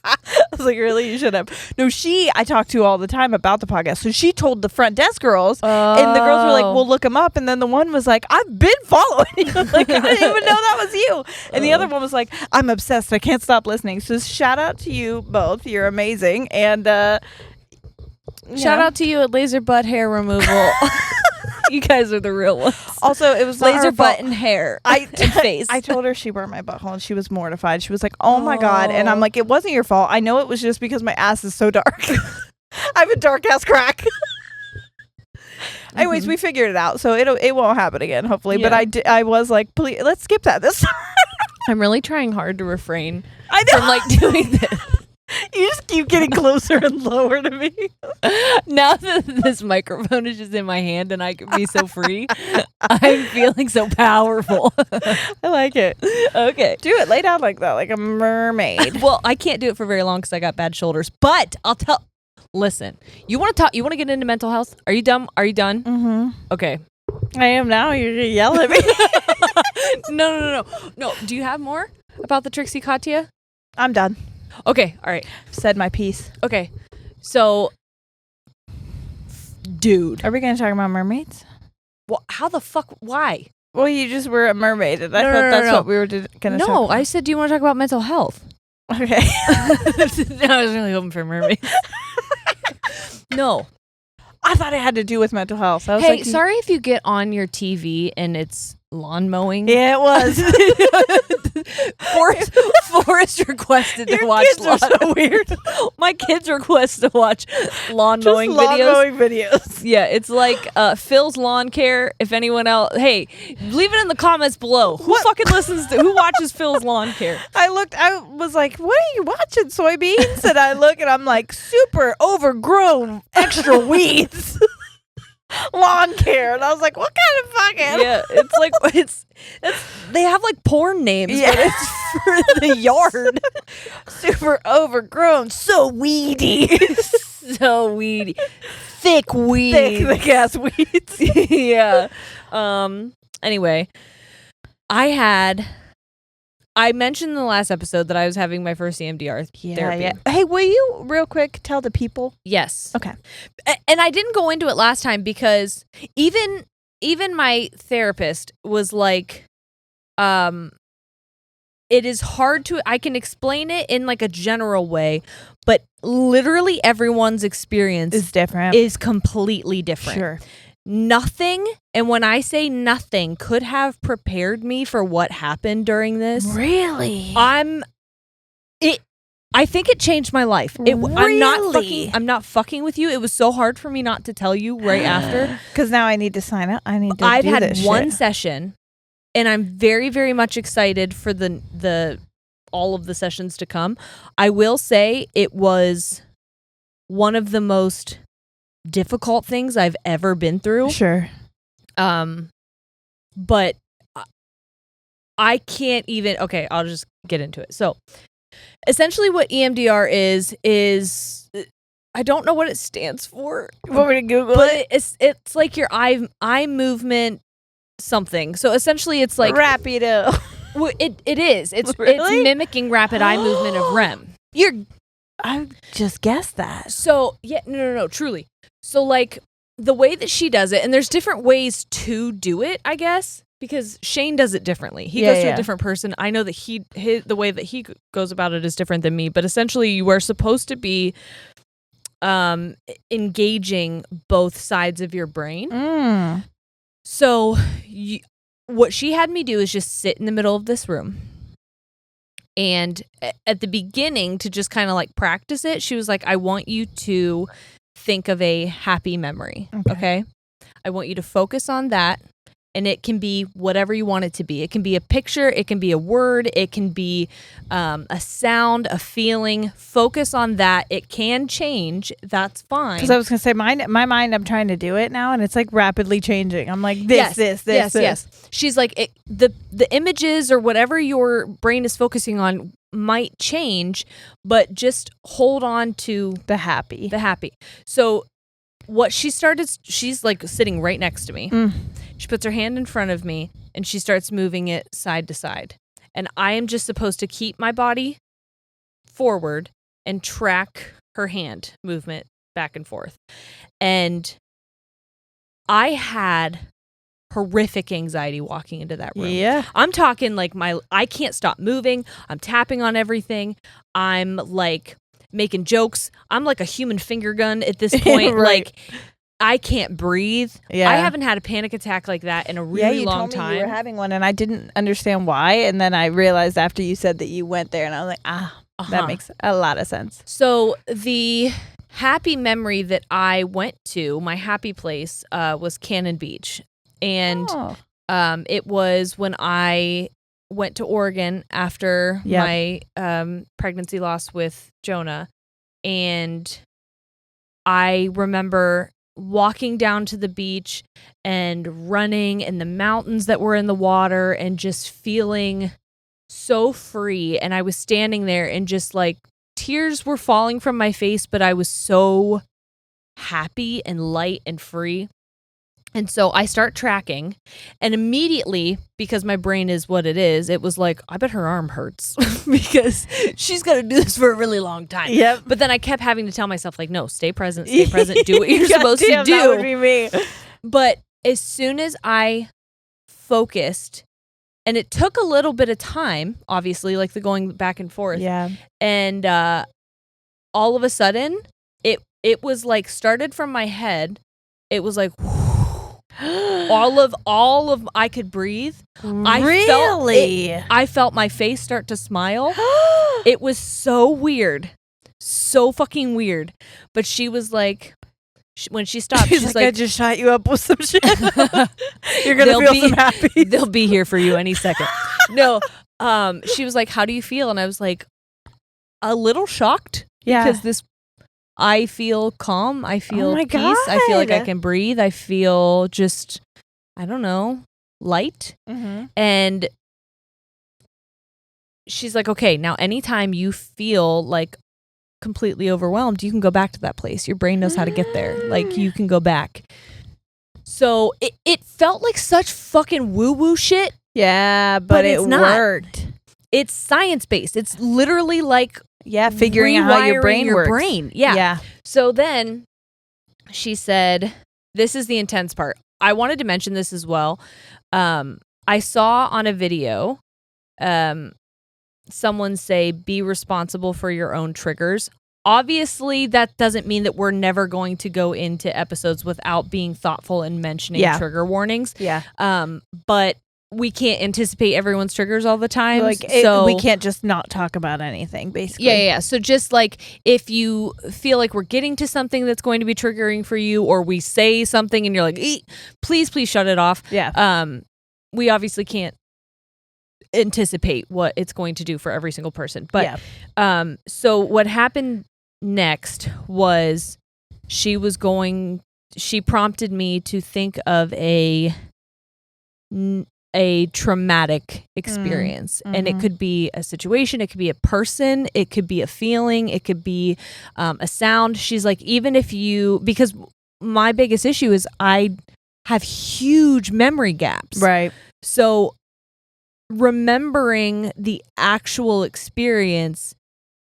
I was like, really? You should have. No, I talk to all the time about the podcast. So she told the front desk girls, and the girls were like, well, look them up. And then the one was like, I've been following you. Like, I didn't even know that was you. And the other one was like, I'm obsessed. I can't stop listening. So shout out to you both. You're amazing. And shout out to you at Laser Butt Hair Removal. You guys are the real ones. Also, it was not Laser her fault. button hair and face. I told her she burned my butthole and she was mortified. She was like, oh my God. And I'm like, it wasn't your fault. I know it was just because my ass is so dark. I have a dark ass crack. Anyways, we figured it out. So it won't happen again, hopefully. Yeah. But I was like, please, let's skip that this time. I'm really trying hard to refrain from like doing this. You just keep getting closer and lower to me. Now that this microphone is just in my hand and I can be so free, I'm feeling so powerful. I like it. Okay. Do it. Lay down like that, like a mermaid. Well, I can't do it for very long because I got bad shoulders. But I'll tell. Listen, you want to talk? You want to get into mental health? Are you done? Are you done? Mm-hmm. Okay. I am now. You're gonna yell at me. No. Do you have more about the Trixie Katya? I'm done. Okay. All right. Said my piece. Okay. So, dude. Are we gonna talk about mermaids? Well, how the fuck? Why? Well, you just were a mermaid, and I No, thought no, that's no. what we were gonna talk No, about. I said, do you want to talk about mental health? Okay. I was really hoping for mermaids. No. I thought it had to do with mental health. I was Hey, like, sorry if you get on your TV and it's lawn mowing. Yeah, it was. Forrest requested to Your watch kids are so weird. My kids request to watch lawn Just mowing lawn videos. mowing videos. Yeah, it's like Phil's Lawn Care. If anyone else, hey, leave it in the comments below. Who fucking listens to? Who watches Phil's Lawn Care? I was like, what are you watching, soybeans? And I look and I'm like, super overgrown extra weeds. Lawn care. And I was like, what kind of fucking? Yeah, it's like it's they have like porn names, but it's for the yard. Super overgrown, so weedy. So weedy, thick weeds, thick ass weeds. Yeah. Anyway, I mentioned in the last episode that I was having my first EMDR therapy. Yeah. Hey, will you real quick tell the people? Yes. Okay. And I didn't go into it last time because even my therapist was like, it is hard to, I can explain it in like a general way, but literally everyone's experience It's different. is completely different. Sure. Nothing, and when I say nothing, could have prepared me for what happened during this. Really? I think it changed my life. Really? I'm not fucking with you. It was so hard for me not to tell you right after. Because now I need to sign up. I need to I've do had this one shit. session, and I'm very, very much excited for the all of the sessions to come. I will say it was one of the most difficult things I've ever been through. Sure. But I can't even. Okay, I'll just get into it. So, essentially, what EMDR is I don't know what it stands for. You want me to Google But it? it's like your eye movement something. So essentially, it's like Rapido. it is. It's Really? mimicking rapid eye movement of REM. I just guessed that. So yeah, no, truly. So like the way that she does it, and there's different ways to do it, I guess, because Shane does it differently. He goes to a different person. I know that the way that he goes about it is different than me, but essentially you are supposed to be engaging both sides of your brain. So what she had me do is just sit in the middle of this room. And at the beginning, to just kind of like practice it, she was like, I want you to think of a happy memory. Okay. I want you to focus on that. And it can be whatever you want it to be. It can be a picture. It can be a word. It can be a sound, a feeling. Focus on that. It can change. That's fine. Because I was going to say, my mind, I'm trying to do it now, and it's like rapidly changing. I'm like, this. Yes. She's like, the images or whatever your brain is focusing on might change, but just hold on to The happy. So what she's like sitting right next to me. She puts her hand in front of me and she starts moving it side to side. And I am just supposed to keep my body forward and track her hand movement back and forth. And I had horrific anxiety walking into that room. Yeah. I'm talking like I can't stop moving. I'm tapping on everything. I'm like making jokes. I'm like a human finger gun at this point. Right. Like I can't breathe. Yeah. I haven't had a panic attack like that in a really long time. You were having one, and I didn't understand why. And then I realized after you said that you went there, and I was like, that makes a lot of sense. So the happy memory that I went to, my happy place, was Cannon Beach. And it was when I went to Oregon after my pregnancy loss with Jonah. And I remember walking down to the beach and running in the mountains that were in the water and just feeling so free. And I was standing there and just like tears were falling from my face, but I was so happy and light and free. And so I start tracking, and immediately, because my brain is what it is, it was like, I bet her arm hurts because she's got to do this for a really long time. Yep. But then I kept having to tell myself, like, no, stay present, do what you're supposed to do. That would be me. But as soon as I focused, and it took a little bit of time, obviously, like the going back and forth. Yeah. And all of a sudden, it was like started from my head. It was like all of I could breathe. Really? I felt my face start to smile. It was so weird. So fucking weird. But she was like, when she stopped, she's like, I just shot you up with some shit. You're going to feel some happy. They'll be here for you any second. No. She was like, how do you feel? And I was like, a little shocked. Yeah. Because I feel calm. I feel peace. God. I feel like I can breathe. I feel just, I don't know, light. Mm-hmm. And she's like, okay, now anytime you feel like completely overwhelmed, you can go back to that place. Your brain knows how to get there. Like, you can go back. So it felt like such fucking woo-woo shit. Yeah, but it worked. It's science-based. It's literally like figuring out how your brain works. Yeah. So then she said, this is the intense part. I wanted to mention this as well. I saw on a video someone say, be responsible for your own triggers. Obviously, that doesn't mean that we're never going to go into episodes without being thoughtful and mentioning trigger warnings. Yeah. But we can't anticipate everyone's triggers all the time. So we can't just not talk about anything, basically. Yeah. So just like if you feel like we're getting to something that's going to be triggering for you, or we say something and you're like, please shut it off. Yeah. We obviously can't anticipate what it's going to do for every single person. But so what happened next was she prompted me to think of a traumatic experience. And it could be a situation, it could be a person, it could be a feeling, it could be a sound. She's like, even if because my biggest issue is I have huge memory gaps. Right. So remembering the actual experience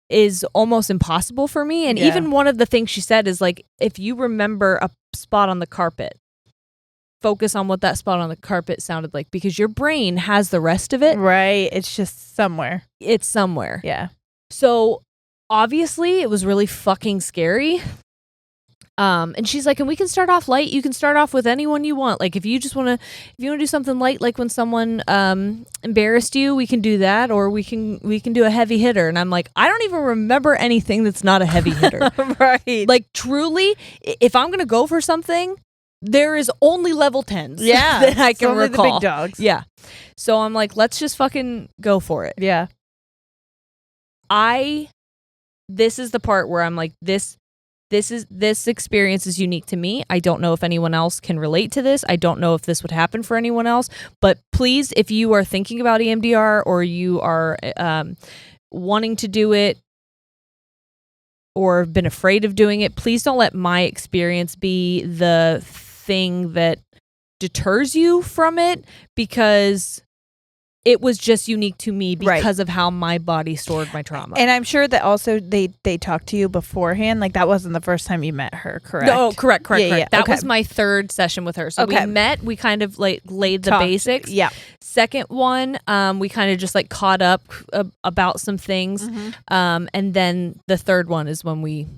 is almost impossible for me. And even one of the things she said is like, if you remember a spot on the carpet, focus on what that spot on the carpet sounded like, because your brain has the rest of it. Right. It's just somewhere. It's somewhere. Yeah. So obviously it was really fucking scary. And she's like, and we can start off light. You can start off with anyone you want. Like if you want to do something light, like when someone embarrassed you, we can do that, or we can do a heavy hitter. And I'm like, I don't even remember anything that's not a heavy hitter. Right. Like truly, if I'm gonna go for something, there is only level 10s that I can only recall. The big dogs. Yeah. So I'm like, let's just fucking go for it. Yeah. This is the part where I'm like, this experience is unique to me. I don't know if anyone else can relate to this. I don't know if this would happen for anyone else. But please, if you are thinking about EMDR, or you are wanting to do it, or been afraid of doing it, please don't let my experience be the thing that deters you from it, because it was just unique to me because of how my body stored my trauma. And I'm sure that also they talked to you beforehand. Like that wasn't the first time you met her, correct? No, correct. Yeah. That was my third session with her. So we met, we kind of like laid the basics. Yeah. Second one, we kind of just like caught up about some things. And then the third one is when we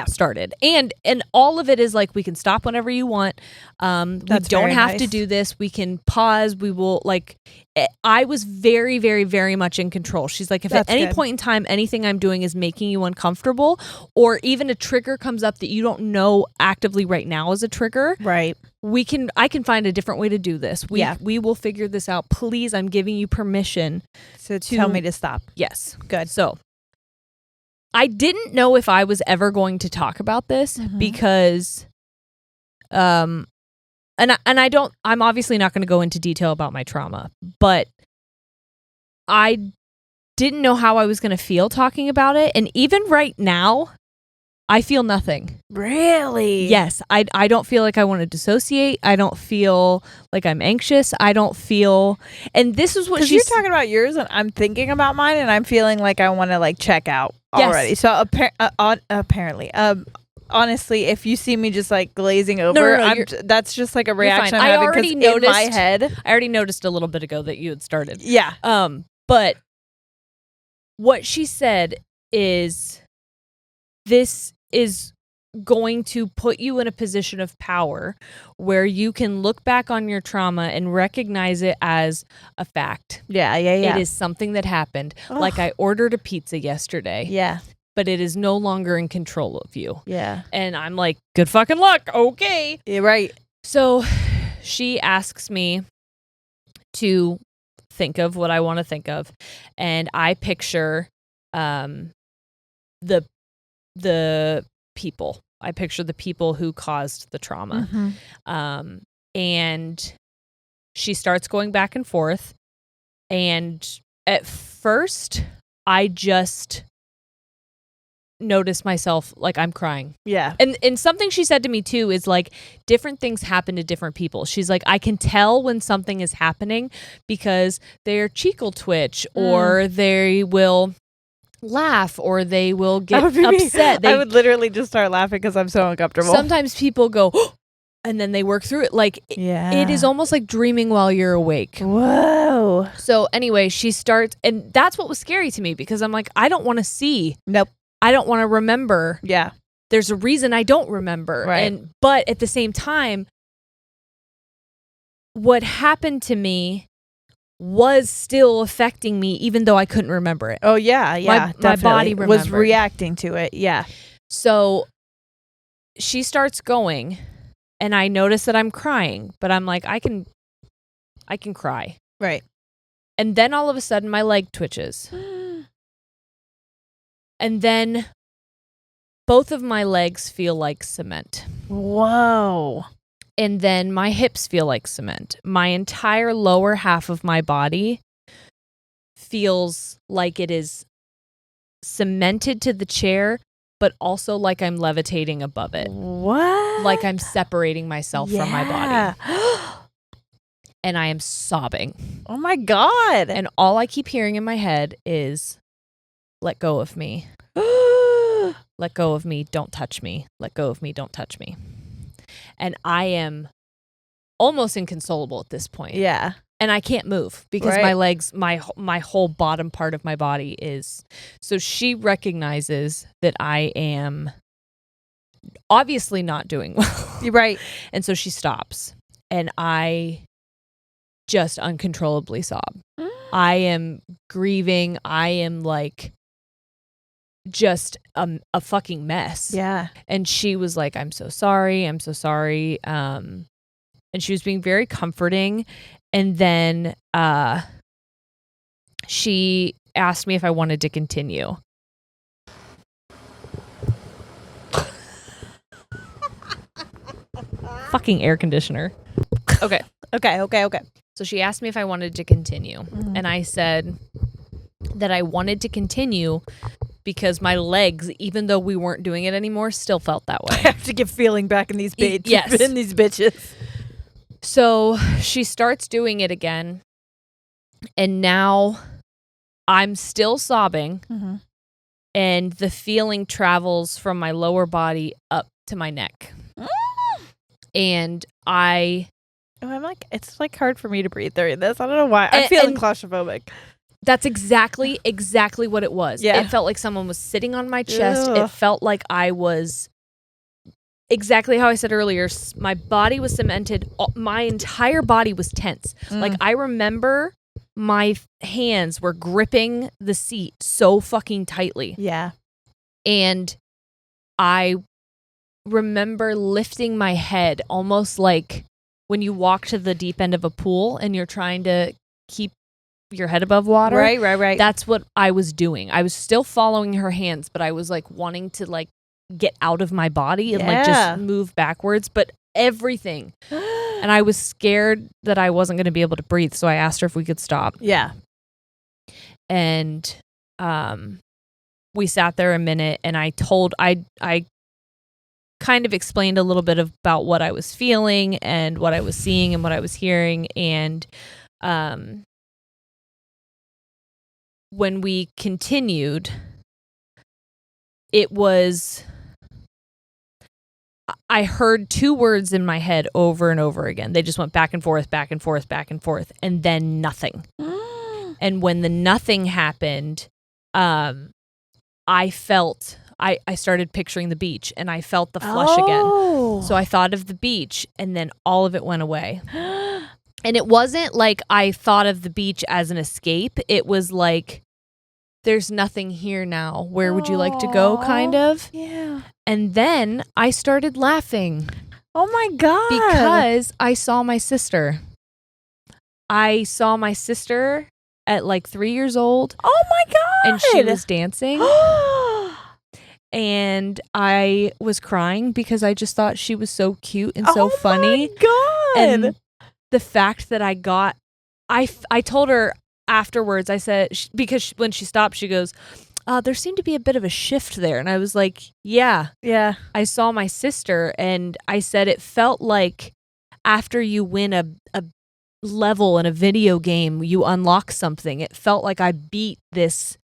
started. And all of it is like, we can stop whenever you want. We don't have to do this. We can pause. We will I was very, very, very much in control. She's like, if at any point in time, anything I'm doing is making you uncomfortable, or even a trigger comes up that you don't know actively right now is a trigger. Right. I can find a different way to do this. We will figure this out. Please, I'm giving you permission to tell me to stop. Yes. Good. So I didn't know if I was ever going to talk about this because, and I'm obviously not going to go into detail about my trauma, but I didn't know how I was going to feel talking about it. And even right now, I feel nothing. Really? Yes. I don't feel like I want to dissociate. I don't feel like I'm anxious. I don't feel, and this is what you're talking about yours and I'm thinking about mine and I'm feeling like I want to check out already. So apparently, honestly, if you see me just glazing over, that's just a reaction I'm having because in my head. I already noticed a little bit ago that you had started. Yeah. But what she said is, this is going to put you in a position of power where you can look back on your trauma and recognize it as a fact. Yeah. It is something that happened. Ugh. Like I ordered a pizza yesterday. Yeah. But it is no longer in control of you. Yeah. And I'm like, good fucking luck. Okay. Yeah, right. So she asks me to think of what I want to think of. And I picture the people. I picture the people who caused the trauma. Mm-hmm. And she starts going back and forth. And at first, I just notice myself I'm crying. Yeah. And something she said to me too is different things happen to different people. She's like, I can tell when something is happening because their cheek will twitch or they will laugh or they will get upset. I would literally just start laughing because I'm so uncomfortable. Sometimes people go, oh, and then they work through it. It is almost like dreaming while you're awake. Whoa. So anyway, she starts, and that's what was scary to me because I'm like, I don't want to see. Nope. I don't want to remember. Yeah. There's a reason I don't remember. Right. But at the same time, what happened to me was still affecting me even though I couldn't remember it. Oh, yeah. My body was reacting to it. Yeah. So she starts going and I notice that I'm crying, but I'm like, I can cry. Right. And then all of a sudden my leg twitches. And then both of my legs feel like cement. Whoa. And then my hips feel like cement. My entire lower half of my body feels like it is cemented to the chair, but also like I'm levitating above it. What? Like I'm separating myself from my body. And I am sobbing. Oh my God. And all I keep hearing in my head is, let go of me. Let go of me. Don't touch me. Let go of me. Don't touch me. And I am almost inconsolable at this point. Yeah. And I can't move because my legs, my whole bottom part of my body is. So she recognizes that I am obviously not doing well. You're right. And so she stops. And I just uncontrollably sob. I am grieving. I am just a fucking mess. Yeah. And she was like, I'm so sorry. I'm so sorry. And she was being very comforting. And then she asked me if I wanted to continue. Fucking air conditioner. Okay. So she asked me if I wanted to continue. Mm-hmm. And I said that I wanted to continue because my legs, even though we weren't doing it anymore, still felt that way. I have to get feeling back in these bitches. Yes. In these bitches. So she starts doing it again. And now I'm still sobbing. Mm-hmm. And the feeling travels from my lower body up to my neck. And I'm like, it's hard for me to breathe during this. I don't know why. I'm feeling claustrophobic. That's exactly what it was. Yeah. It felt like someone was sitting on my chest. Ugh. It felt like I was exactly how I said earlier. My body was cemented. My entire body was tense. Like I remember my hands were gripping the seat so fucking tightly. Yeah. And I remember lifting my head almost like when you walk to the deep end of a pool and you're trying to keep your head above water. Right. That's what I was doing. I was still following her hands, but I was like wanting to like get out of my body and like just move backwards, but everything. And I was scared that I wasn't going to be able to breathe. So I asked her if we could stop. Yeah. And we sat there a minute and I kind of explained a little bit about what I was feeling and what I was seeing and what I was hearing. And when we continued, it was, I heard two words in my head over and over again. They just went back and forth, back and forth, back and forth, and then nothing. And when the nothing happened, I felt, I started picturing the beach and I felt the flush again. So I thought of the beach and then all of it went away. And it wasn't like I thought of the beach as an escape. It was like, there's nothing here now. Where would you like to go, kind of? Yeah. And then I started laughing. Oh my God. Because I saw my sister. I saw my sister at like 3 years old. Oh my God. And she was dancing. And I was crying because I just thought she was so cute and so funny. Oh my God. And the fact that I got, I told her afterwards, I said, because when she stopped, she goes, there seemed to be a bit of a shift there. And I was like, yeah. I saw my sister and I said it felt like after you win a level in a video game, you unlock something. It felt like I beat this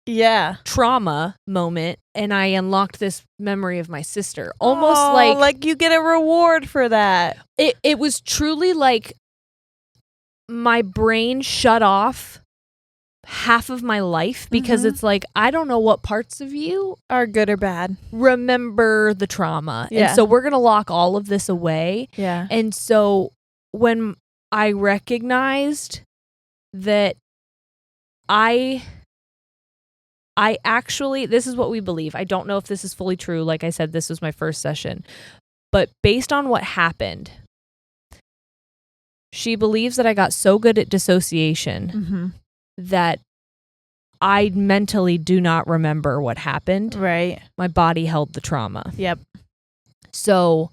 trauma moment and I unlocked this memory of my sister. Almost like you get a reward for that. It was truly like my brain shut off half of my life because it's like, I don't know what parts of you are good or bad. Remember the trauma. Yeah. And so we're going to lock all of this away. Yeah. And so when I recognized that I actually, this is what we believe. I don't know if this is fully true. Like I said, this was my first session. But based on what happened, she believes that I got so good at dissociation that I mentally do not remember what happened. Right. My body held the trauma. Yep. So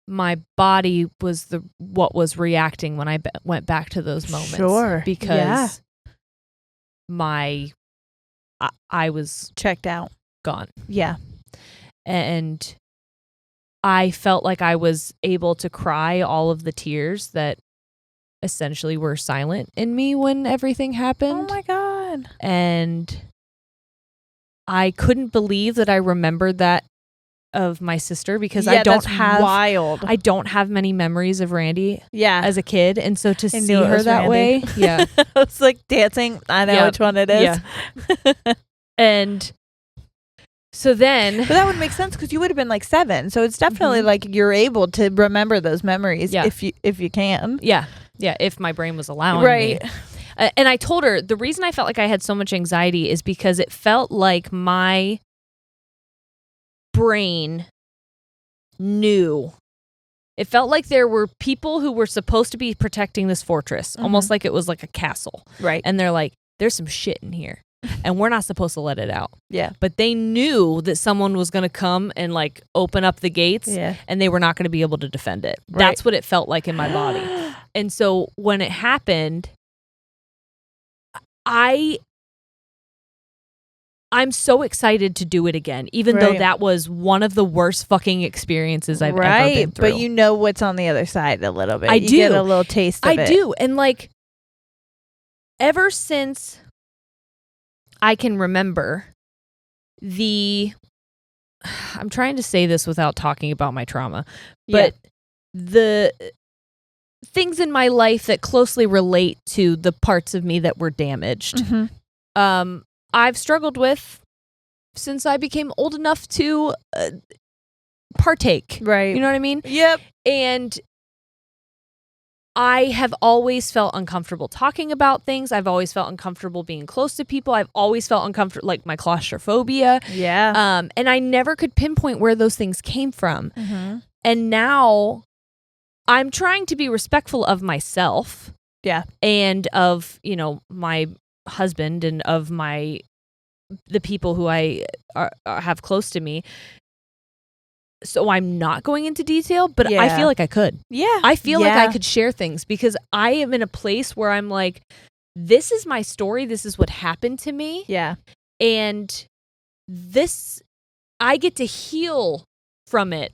my body was what was reacting when I went back to those moments. Sure. Because I was checked out. Gone. Yeah. And I felt like I was able to cry all of the tears that essentially were silent in me when everything happened. Oh my God. And I couldn't believe that I remembered that of my sister because I don't have many memories of Randy as a kid, and so to see her that way, it's like dancing. I know which one it is. And so then, but that would make sense because you would have been like 7, so it's definitely like you're able to remember those memories if you can. If my brain was allowing me. And I told her the reason I felt like I had so much anxiety is because it felt like my brain knew. It felt like there were people who were supposed to be protecting this fortress, almost like it was like a castle. Right. And they're like, there's some shit in here and we're not supposed to let it out. Yeah. But they knew that someone was going to come and like open up the gates and they were not going to be able to defend it. Right. That's what it felt like in my body. And so when it happened, I'm so excited to do it again, even though that was one of the worst fucking experiences I've ever been through. But you know what's on the other side a little bit. You get a little taste of it. I do. And like, ever since I can remember, I'm trying to say this without talking about my trauma, but the things in my life that closely relate to the parts of me that were damaged I've struggled with since I became old enough to partake. Right. You know what I mean? Yep. And I have always felt uncomfortable talking about things. I've always felt uncomfortable being close to people. I've always felt uncomfortable, like my claustrophobia. Yeah. And I never could pinpoint where those things came from. Mm-hmm. And now I'm trying to be respectful of myself. Yeah. And of, my husband and of the people who I have close to me. So I'm not going into detail, but I feel like I could. Yeah. I feel like I could share things because I am in a place where I'm like, this is my story. This is what happened to me. Yeah. And I get to heal from it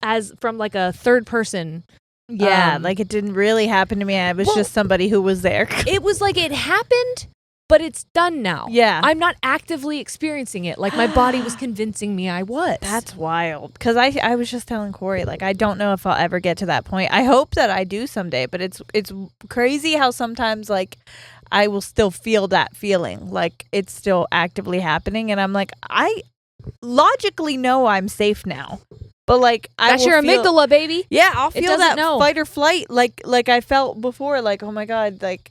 as from like a third person. Yeah. Like it didn't really happen to me. I was just somebody who was there. It was like it happened, but it's done now. Yeah. I'm not actively experiencing it. Like my body was convincing me I was. That's wild. Because I was just telling Corey, like, I don't know if I'll ever get to that point. I hope that I do someday, but it's crazy how sometimes, like, I will still feel that feeling. Like, it's still actively happening. And I'm like, I logically know I'm safe now. But, like, that's your amygdala, baby. Yeah, I'll feel that know. fight or flight like I felt before. Like, oh, my God, like.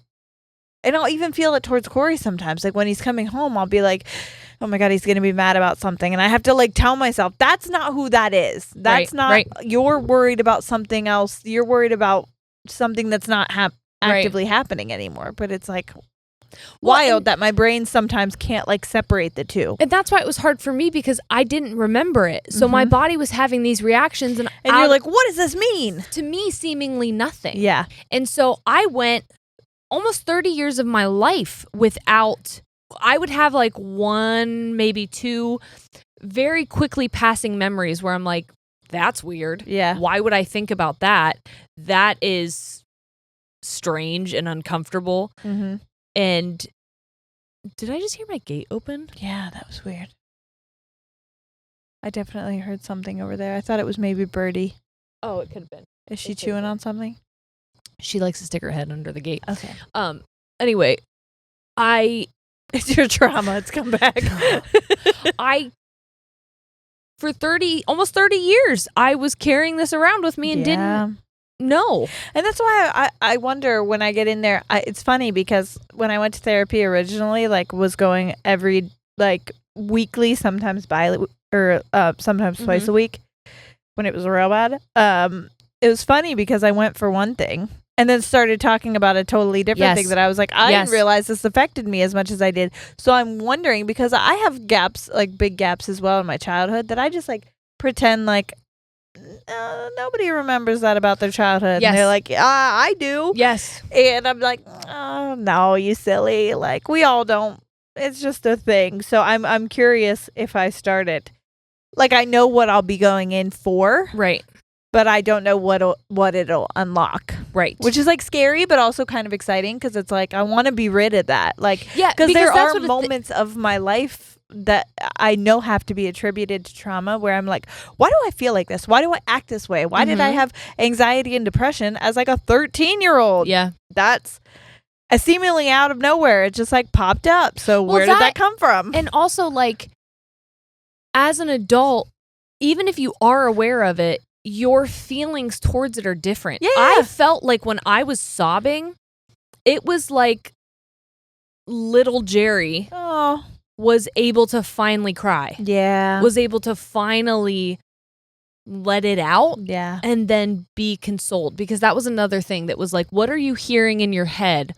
And I'll even feel it towards Corey sometimes. Like when he's coming home, I'll be like, oh my God, he's going to be mad about something. And I have to like tell myself, that's not who that is. That's not, you're worried about something else. You're worried about something that's not actively happening anymore. But it's like wild that my brain sometimes can't like separate the two. And that's why it was hard for me because I didn't remember it. So my body was having these reactions. And you're like, what does this mean? To me, seemingly nothing. Yeah. And so I went almost 30 years of my life without, I would have like one, maybe two very quickly passing memories where I'm like, that's weird. Yeah. Why would I think about that? That is strange and uncomfortable. Mm-hmm. And did I just hear my gate open? Yeah, that was weird. I definitely heard something over there. I thought it was maybe Birdie. Oh, it could have been. Is she chewing on something? She likes to stick her head under the gate. Okay. Anyway, it's your trauma. It's come back. For almost 30 years, I was carrying this around with me and didn't know. And that's why I wonder when I get in there. It's funny because when I went to therapy originally, like was going every like weekly, sometimes sometimes twice a week when it was real bad. It was funny because I went for one thing and then started talking about a totally different thing that I was like, I didn't realize this affected me as much as I did. So I'm wondering because I have gaps, like big gaps as well in my childhood that I just like pretend like nobody remembers that about their childhood. Yes. And they're like, I do. Yes. And I'm like, oh, no, you silly. Like we all don't. It's just a thing. So I'm curious if I start it. Like I know what I'll be going in for. Right. But I don't know what it'll unlock. Right. Which is like scary, but also kind of exciting because it's like I want to be rid of that. Like, because there are moments of my life that I know have to be attributed to trauma where I'm like, why do I feel like this? Why do I act this way? Why did I have anxiety and depression as like a 13-year-old? Yeah. That's seemingly out of nowhere. It just like popped up. So where did that come from? And also like as an adult, even if you are aware of it, your feelings towards it are different. Yeah. I felt like when I was sobbing, it was like little Jeri was able to finally cry. Yeah. Was able to finally let it out. Yeah. And then be consoled. Because that was another thing that was like, what are you hearing in your head?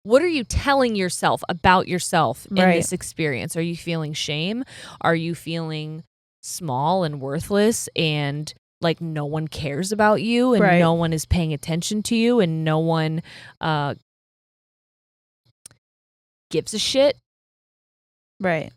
What are you telling yourself about yourself in this experience? Are you feeling shame? Are you feeling small and worthless and like no one cares about you and no one is paying attention to you and no one gives a shit? Right.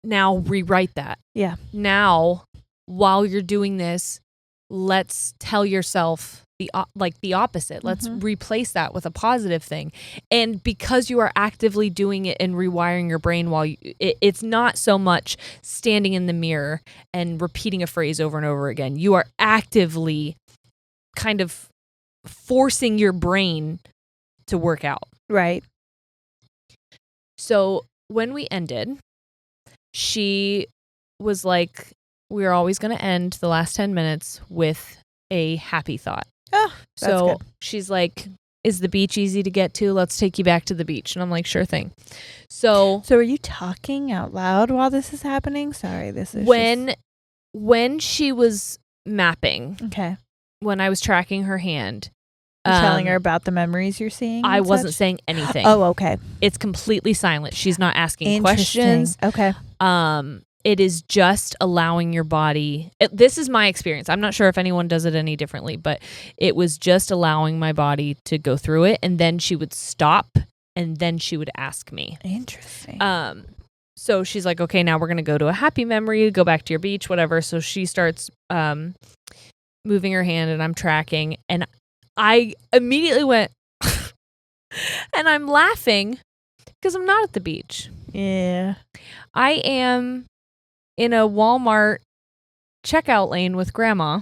Now rewrite that. Yeah. Now, while you're doing this, let's tell yourself the opposite. Let's replace that with a positive thing. And because you are actively doing it and rewiring your brain while it's not so much standing in the mirror and repeating a phrase over and over again. You are actively kind of forcing your brain to work out. Right. So when we ended, she was like, we're always going to end the last 10 minutes with a happy thought. Oh, that's so good. she's like, is the beach easy to get to? Let's take you back to the beach. And I'm like, sure thing. So are you talking out loud while this is happening? Sorry, this is when she was mapping, okay. when I was tracking her hand, You're telling her about the memories you're seeing? I and wasn't such? saying anything. Oh, okay. It's completely silent. She's not asking Interesting. questions. Okay. It is just allowing your body. This is my experience. I'm not sure if anyone does it any differently, but it was just allowing my body to go through it. And then she would stop and then she would ask me. Interesting. So she's like, okay, now we're going to go to a happy memory, go back to your beach, whatever. So she starts moving her hand and I'm tracking. And I immediately went, and I'm laughing because I'm not at the beach. Yeah. I am in a Walmart checkout lane with Grandma.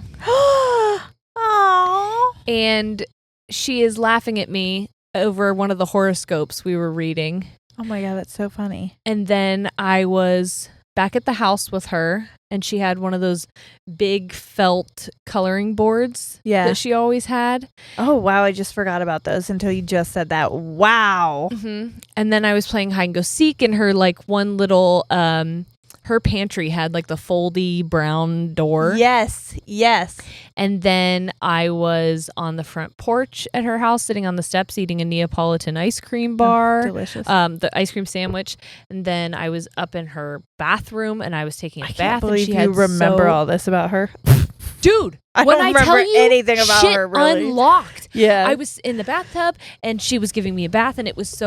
Aww. And she is laughing at me over one of the horoscopes we were reading. Oh my God, that's so funny. And then I was back at the house with her, and she had one of those big felt coloring boards that she always had. Oh, wow. I just forgot about those until you just said that. Wow. Mm-hmm. And then I was playing hide and go seek, and her like one little her pantry had like the foldy brown door. Yes. And then I was on the front porch at her house, sitting on the steps, eating a Neapolitan ice cream bar. Delicious. The ice cream sandwich. And then I was up in her bathroom and I was taking a I bath. can't believe and she had you remember all this about her. Dude, I when don't I remember tell you anything about shit her, really. unlocked. Yeah. I was in the bathtub and she was giving me a bath and it was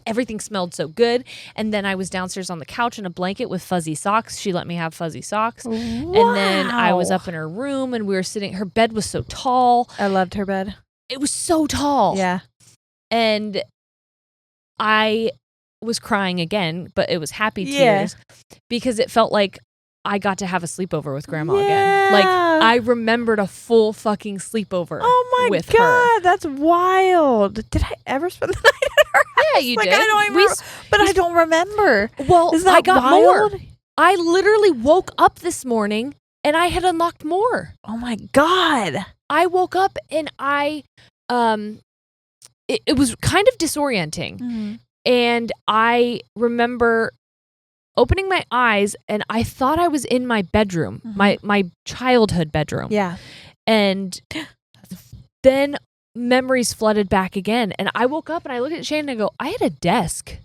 everything smelled so good. And then I was downstairs on the couch in a blanket with fuzzy socks. She let me have fuzzy socks. Wow. And then I was up in her room and we were sitting, her bed was so tall. I loved her bed. It was so tall. Yeah. And I was crying again, but it was happy tears because it felt like I got to have a sleepover with Grandma again. Like I remembered a full fucking sleepover. Oh my God, that's wild. Did I ever spend the night at her house? Yeah, you like, did. I don't even but I don't remember. Well, Is that I got wild? more. I literally woke up this morning and I had unlocked more. Oh my God. I woke up and it was kind of disorienting. Mm-hmm. And I remember opening my eyes and I thought I was in my bedroom, my childhood bedroom. Yeah. And then memories flooded back again. And I woke up and I looked at Shane and I go, I had a desk.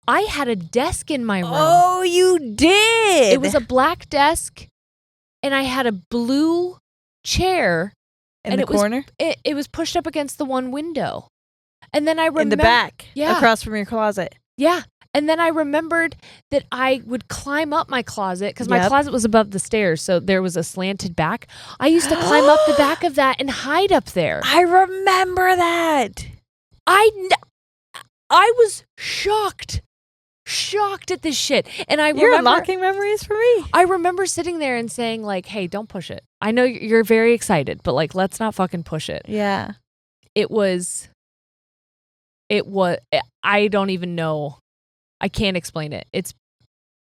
I had a desk in my room. Oh, you did. It was a black desk and I had a blue chair. In the corner? It was pushed up against the one window. And then I remember in the back. Yeah. Across from your closet. Yeah. And then I remembered that I would climb up my closet because my closet was above the stairs. So there was a slanted back. I used to climb up the back of that and hide up there. I remember that. I was shocked at this shit. And You're unlocking memories for me. I remember sitting there and saying like, hey, don't push it. I know you're very excited, but like, let's not fucking push it. Yeah. It was, I don't even know. I can't explain it. It's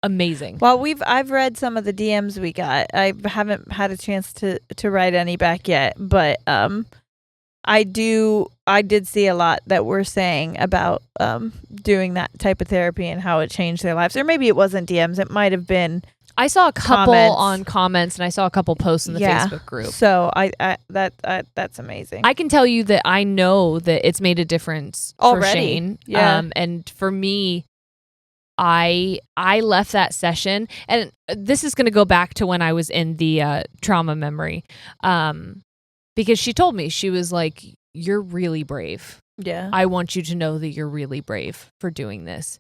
amazing. Well, I've read some of the DMs we got. I haven't had a chance to write any back yet, but I did see a lot that were saying about doing that type of therapy and how it changed their lives. Or maybe it wasn't DMs. It might have been. I saw a couple on comments and I saw a couple posts in the Facebook group. So that's amazing. I can tell you that I know that it's made a difference already. For Shane. Yeah. And for me, I left that session, and this is going to go back to when I was in the trauma memory, because she told me, she was like, you're really brave. Yeah. I want you to know that you're really brave for doing this.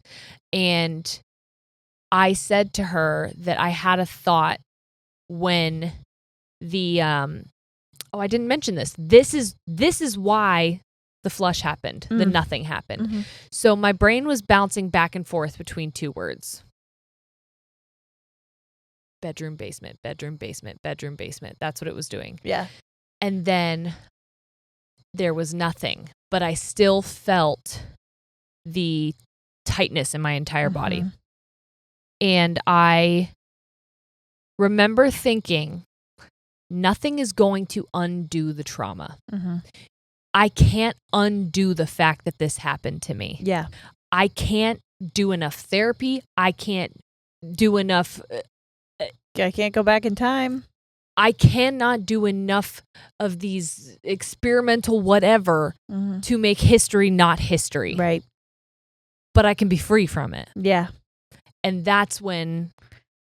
And I said to her that I had a thought when the I didn't mention this. This is why the flush happened. The nothing happened. Mm-hmm. So my brain was bouncing back and forth between two words. Bedroom, basement, bedroom, basement, bedroom, basement. That's what it was doing. Yeah. And then there was nothing, but I still felt the tightness in my entire body. Mhm. And I remember thinking, nothing is going to undo the trauma. Mhm. I can't undo the fact that this happened to me. Yeah. I can't do enough therapy. I can't do enough. I can't go back in time. I cannot do enough of these experimental whatever Mhm. to make history not history. Right. But I can be free from it. Yeah. And that's when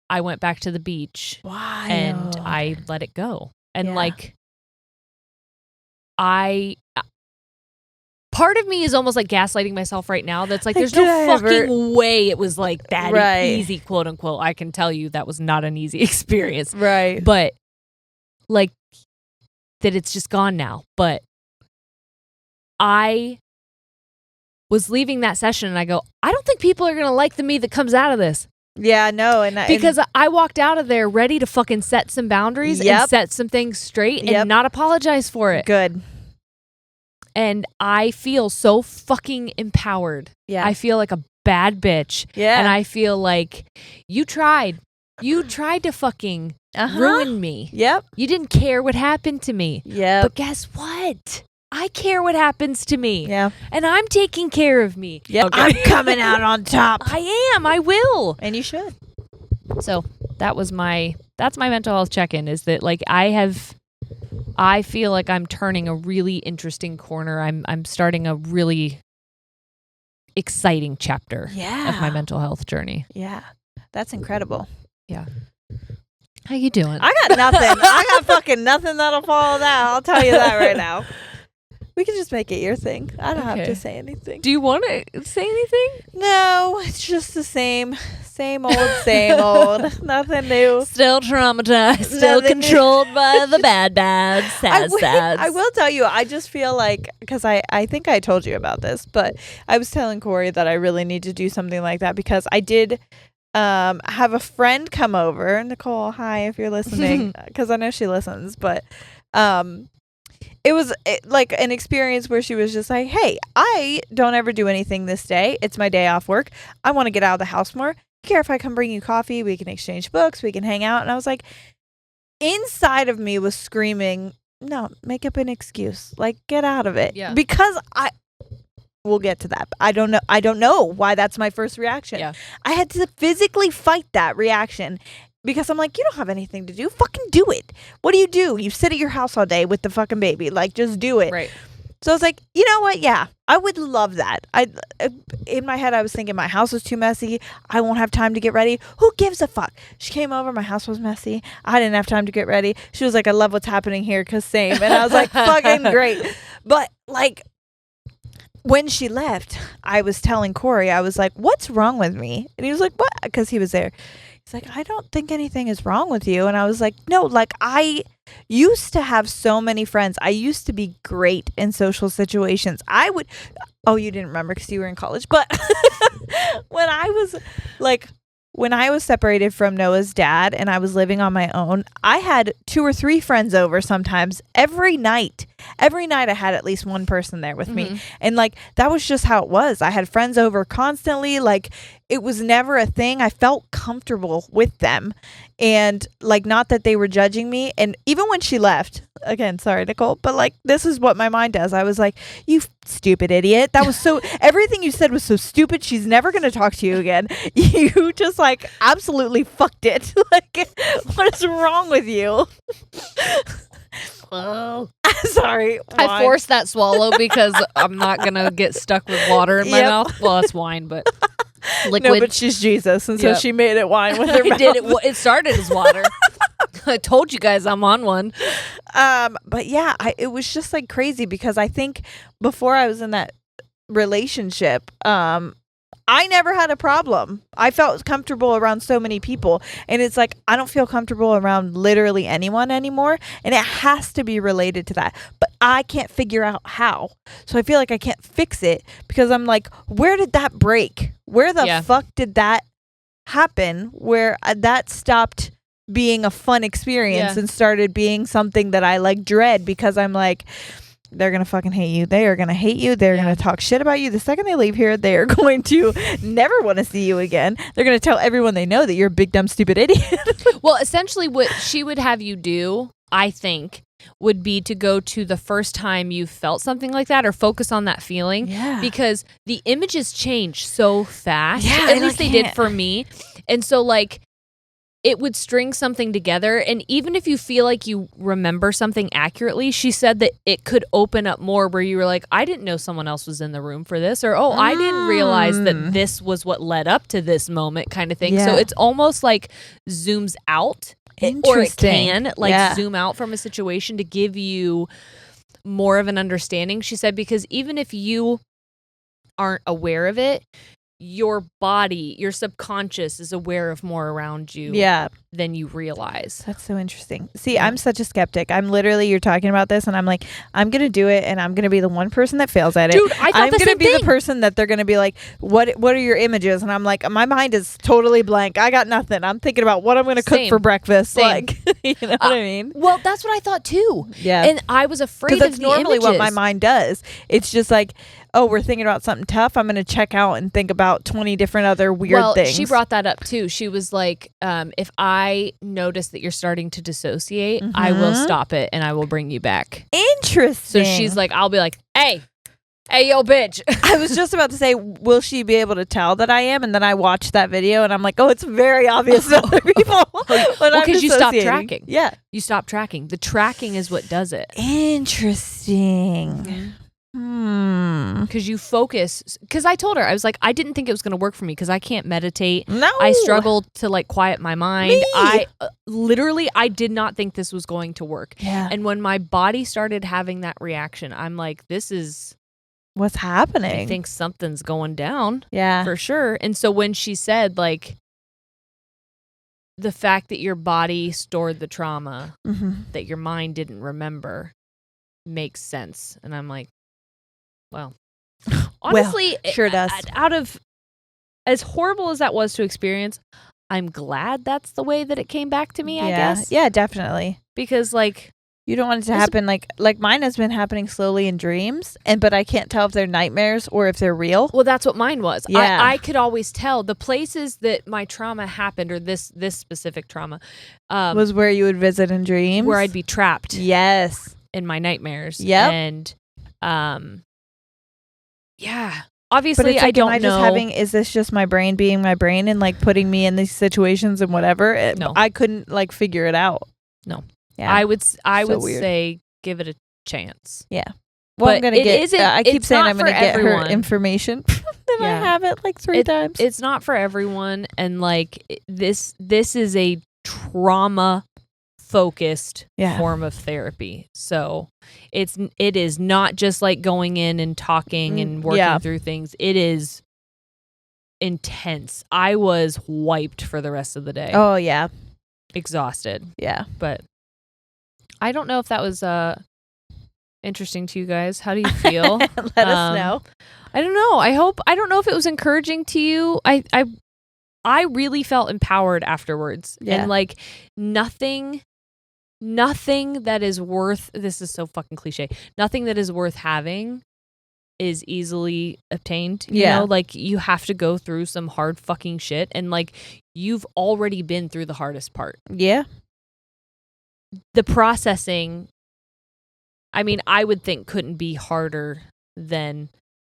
I went back to the beach Why? and I let it go. And Yeah. like, part of me is almost like gaslighting myself right now. That's like, there's no fucking way it was like that Right. easy, quote unquote. I can tell you that was not an easy experience. Right. But like, that it's just gone now. But I was leaving that session and I go, I don't think people are going to like the me that comes out of this. Yeah, no. Because I walked out of there ready to fucking set some boundaries Yep. and set some things straight Yep. and not apologize for it. Good. And I feel so fucking empowered. Yeah. I feel like a bad bitch. Yeah. And I feel like you tried. You tried to fucking ruin me. Yep. You didn't care what happened to me. Yep. But guess what? I care what happens to me. Yeah. And I'm taking care of me. Yep. Okay. I'm coming out on top. I am. I will. And you should. So that's my mental health check-in, is that like I feel like I'm turning a really interesting corner. I'm starting a really exciting chapter of my mental health journey. Yeah. That's incredible. Yeah. How you doing? I got nothing. I got fucking nothing that'll follow that. I'll tell you that right now. We can just make it your thing. I don't have Okay. to say anything. Do you want to say anything? No, it's just the same. Same old, same old. Nothing new. Still traumatized. Still Nothing new. controlled by the bad sads. I will tell you, I just feel like, because I think I told you about this, but I was telling Corey that I really need to do something like that, because I did have a friend come over. Nicole, hi, if you're listening, because I know she listens, but it was like an experience where she was just like, hey, I don't ever do anything this day. It's my day off work. I want to get out of the house more. You care if I come bring you coffee? We can exchange books. We can hang out. And I was like, inside of me was screaming, no, make up an excuse. Like, get out of it. Yeah. Because we'll get to that. I don't know why that's my first reaction. Yeah. I had to physically fight that reaction, because I'm like, you don't have anything to do. Fucking do it. What do? You sit at your house all day with the fucking baby. Like, just do it. Right. So I was like, you know what? Yeah, I would love that. In my head, I was thinking my house was too messy. I won't have time to get ready. Who gives a fuck? She came over. My house was messy. I didn't have time to get ready. She was like, I love what's happening here, because same. And I was like, fucking great. But like, when she left, I was telling Corey, I was like, what's wrong with me? And he was like, what? Because he was there. He's like, I don't think anything is wrong with you. And I was like, no, like, I used to have so many friends. I used to be great in social situations. You didn't remember because you were in college, but when I was separated from Noah's dad and I was living on my own, I had 2 or 3 friends over sometimes every night. Every night I had at least one person there with me. And like, that was just how it was. I had friends over constantly. Like, it was never a thing. I felt comfortable with them. And like, not that they were judging me. And even when she left, again, sorry, Nicole, but like, this is what my mind does. I was like, you stupid idiot. That was everything you said was so stupid. She's never going to talk to you again. You just like absolutely fucked it. Like, what is wrong with you? Oh, sorry. I forced that swallow because I'm not going to get stuck with water in my mouth. Well, it's wine, but liquid. No, but she's Jesus, and so she made it wine with her mouth. It started as water. I told you guys I'm on one. But yeah, it was just like crazy, because I think before I was in that relationship, I never had a problem. I felt comfortable around so many people, and it's like, I don't feel comfortable around literally anyone anymore, and it has to be related to that, but I can't figure out how. So I feel like I can't fix it, because I'm like, where did that break? Where the fuck did that happen, where that stopped being a fun experience and started being something that I like dread, because I'm like, they're going to fucking hate you. They are going to hate you. They're going to talk shit about you. The second they leave here, they are going to never want to see you again. They're going to tell everyone they know that you're a big, dumb, stupid idiot. Well, essentially what she would have you do, I think, would be to go to the first time you felt something like that or focus on that feeling. Yeah. Because the images change so fast. Yeah, At least they did for me. And so like it would string something together. And even if you feel like you remember something accurately, she said that it could open up more where you were like, I didn't know someone else was in the room for this. Or, oh, I didn't realize that this was what led up to this moment kind of thing. Yeah. So it's almost like zooms out. Or it can zoom out from a situation to give you more of an understanding, she said, because even if you aren't aware of it, your body, your subconscious is aware of more around you than you realize. That's so interesting. See, I'm such a skeptic. I'm literally, you're talking about this and I'm like, I'm going to do it and I'm going to be the one person that fails at it. Dude, I thought I'm the going to same be thing. the person that they're going to be like, what are your images? And I'm like, my mind is totally blank. I got nothing. I'm thinking about what I'm going to cook for breakfast. Same. Like, you know what I mean? Well, that's what I thought too. Yeah. And I was afraid of that's the normally images. what my mind does. It's just like, oh, we're thinking about something tough. I'm going to check out and think about 20 different other weird things. She brought that up too. She was like, if I notice that you're starting to dissociate, I will stop it and I will bring you back. Interesting. So she's like, I'll be like, hey, yo, bitch. I was just about to say, will she be able to tell that I am? And then I watched that video and I'm like, oh, it's very obvious to other people. Well, because you stop tracking. Yeah. You stop tracking. The tracking is what does it. Interesting. Because you focus. Because I told her, I was like, I didn't think it was going to work for me because I can't meditate. No. I struggled to like quiet my mind. Me. I literally, I did not think this was going to work. Yeah. And when my body started having that reaction, I'm like, this is... What's happening? I think something's going down. Yeah. For sure. And so when she said like, the fact that your body stored the trauma that your mind didn't remember makes sense. And I'm like, well, honestly, sure does. Out of as horrible as that was to experience, I'm glad that's the way that it came back to me, I guess. Yeah, definitely. Because like, you don't want it to happen like mine has been happening slowly in dreams, but I can't tell if they're nightmares or if they're real. Well, that's what mine was. Yeah. I could always tell the places that my trauma happened, or this specific trauma was where you would visit in dreams, where I'd be trapped. Yes. In my nightmares. Yep. And yeah. Obviously, but it's like, I don't am I know. just having, is this just my brain being my brain and like putting me in these situations and whatever? No. I couldn't like figure it out. No. Yeah. I would weird. say give it a chance. Yeah. Well, But I'm gonna it get. isn't- I keep it's saying not I'm gonna for get everyone. her information. Then I Yeah. have it like 3 times. It's not for everyone, and like this is a trauma focused form of therapy. So it is not just like going in and talking and working through things. It is intense. I was wiped for the rest of the day. Oh yeah. Exhausted. Yeah. But I don't know if that was interesting to you guys. How do you feel? Let us know. I don't know. I don't know if it was encouraging to you. I really felt empowered afterwards. Yeah. And like nothing that is worth, this is so fucking cliche. Nothing that is worth having is easily obtained. You know, like you have to go through some hard fucking shit, and like you've already been through the hardest part. Yeah. The processing, I mean, I would think couldn't be harder than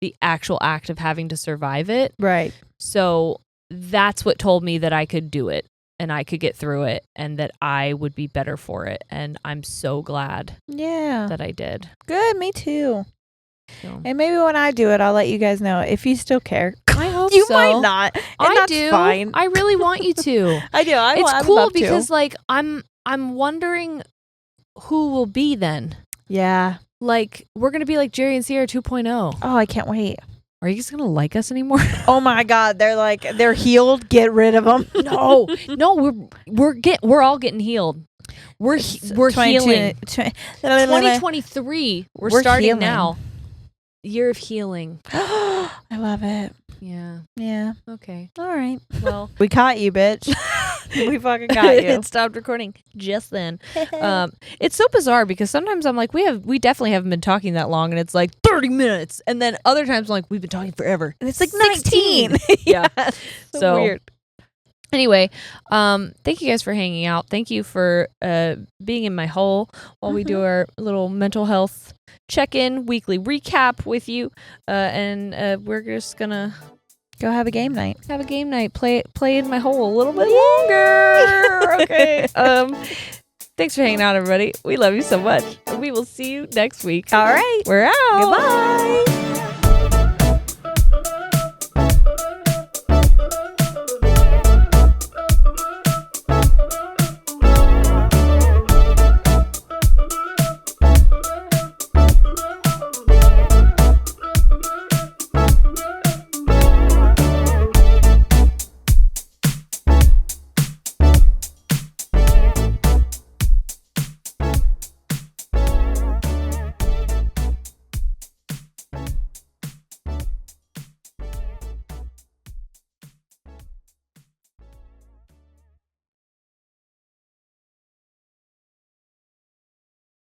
the actual act of having to survive it. Right. So that's what told me that I could do it and I could get through it and that I would be better for it. And I'm so glad that I did. Good. Me too. So. And maybe when I do it, I'll let you guys know if you still care. I hope you so. might not. And I that's do. Fine. I really want you to. I do. It's cool because like I'm wondering who will be then. Yeah. Like we're gonna be like Jeri and Ciara 2.0. Oh, I can't wait. Are you just gonna like us anymore? Oh my God, they're healed. Get rid of them. No, we're all getting healed. We're healing. 2023. We're starting healing. now. Year of healing. I love it. Yeah. Yeah. Okay. All right. Well, we caught you, bitch. We fucking got you. It stopped recording just then. It's so bizarre because sometimes I'm like, we definitely haven't been talking that long, and it's like 30 minutes, and then other times I'm like, we've been talking forever, And it's like 16. 19. Yeah. So weird. Anyway, thank you guys for hanging out. Thank you for being in my hole while we do our little mental health check-in weekly recap with you. And we're just gonna Go have a game night. have a game night. Play in my hole a little bit longer. Okay. Thanks for hanging out, everybody. We love you so much. We will see you next week. All right. We're out. Goodbye.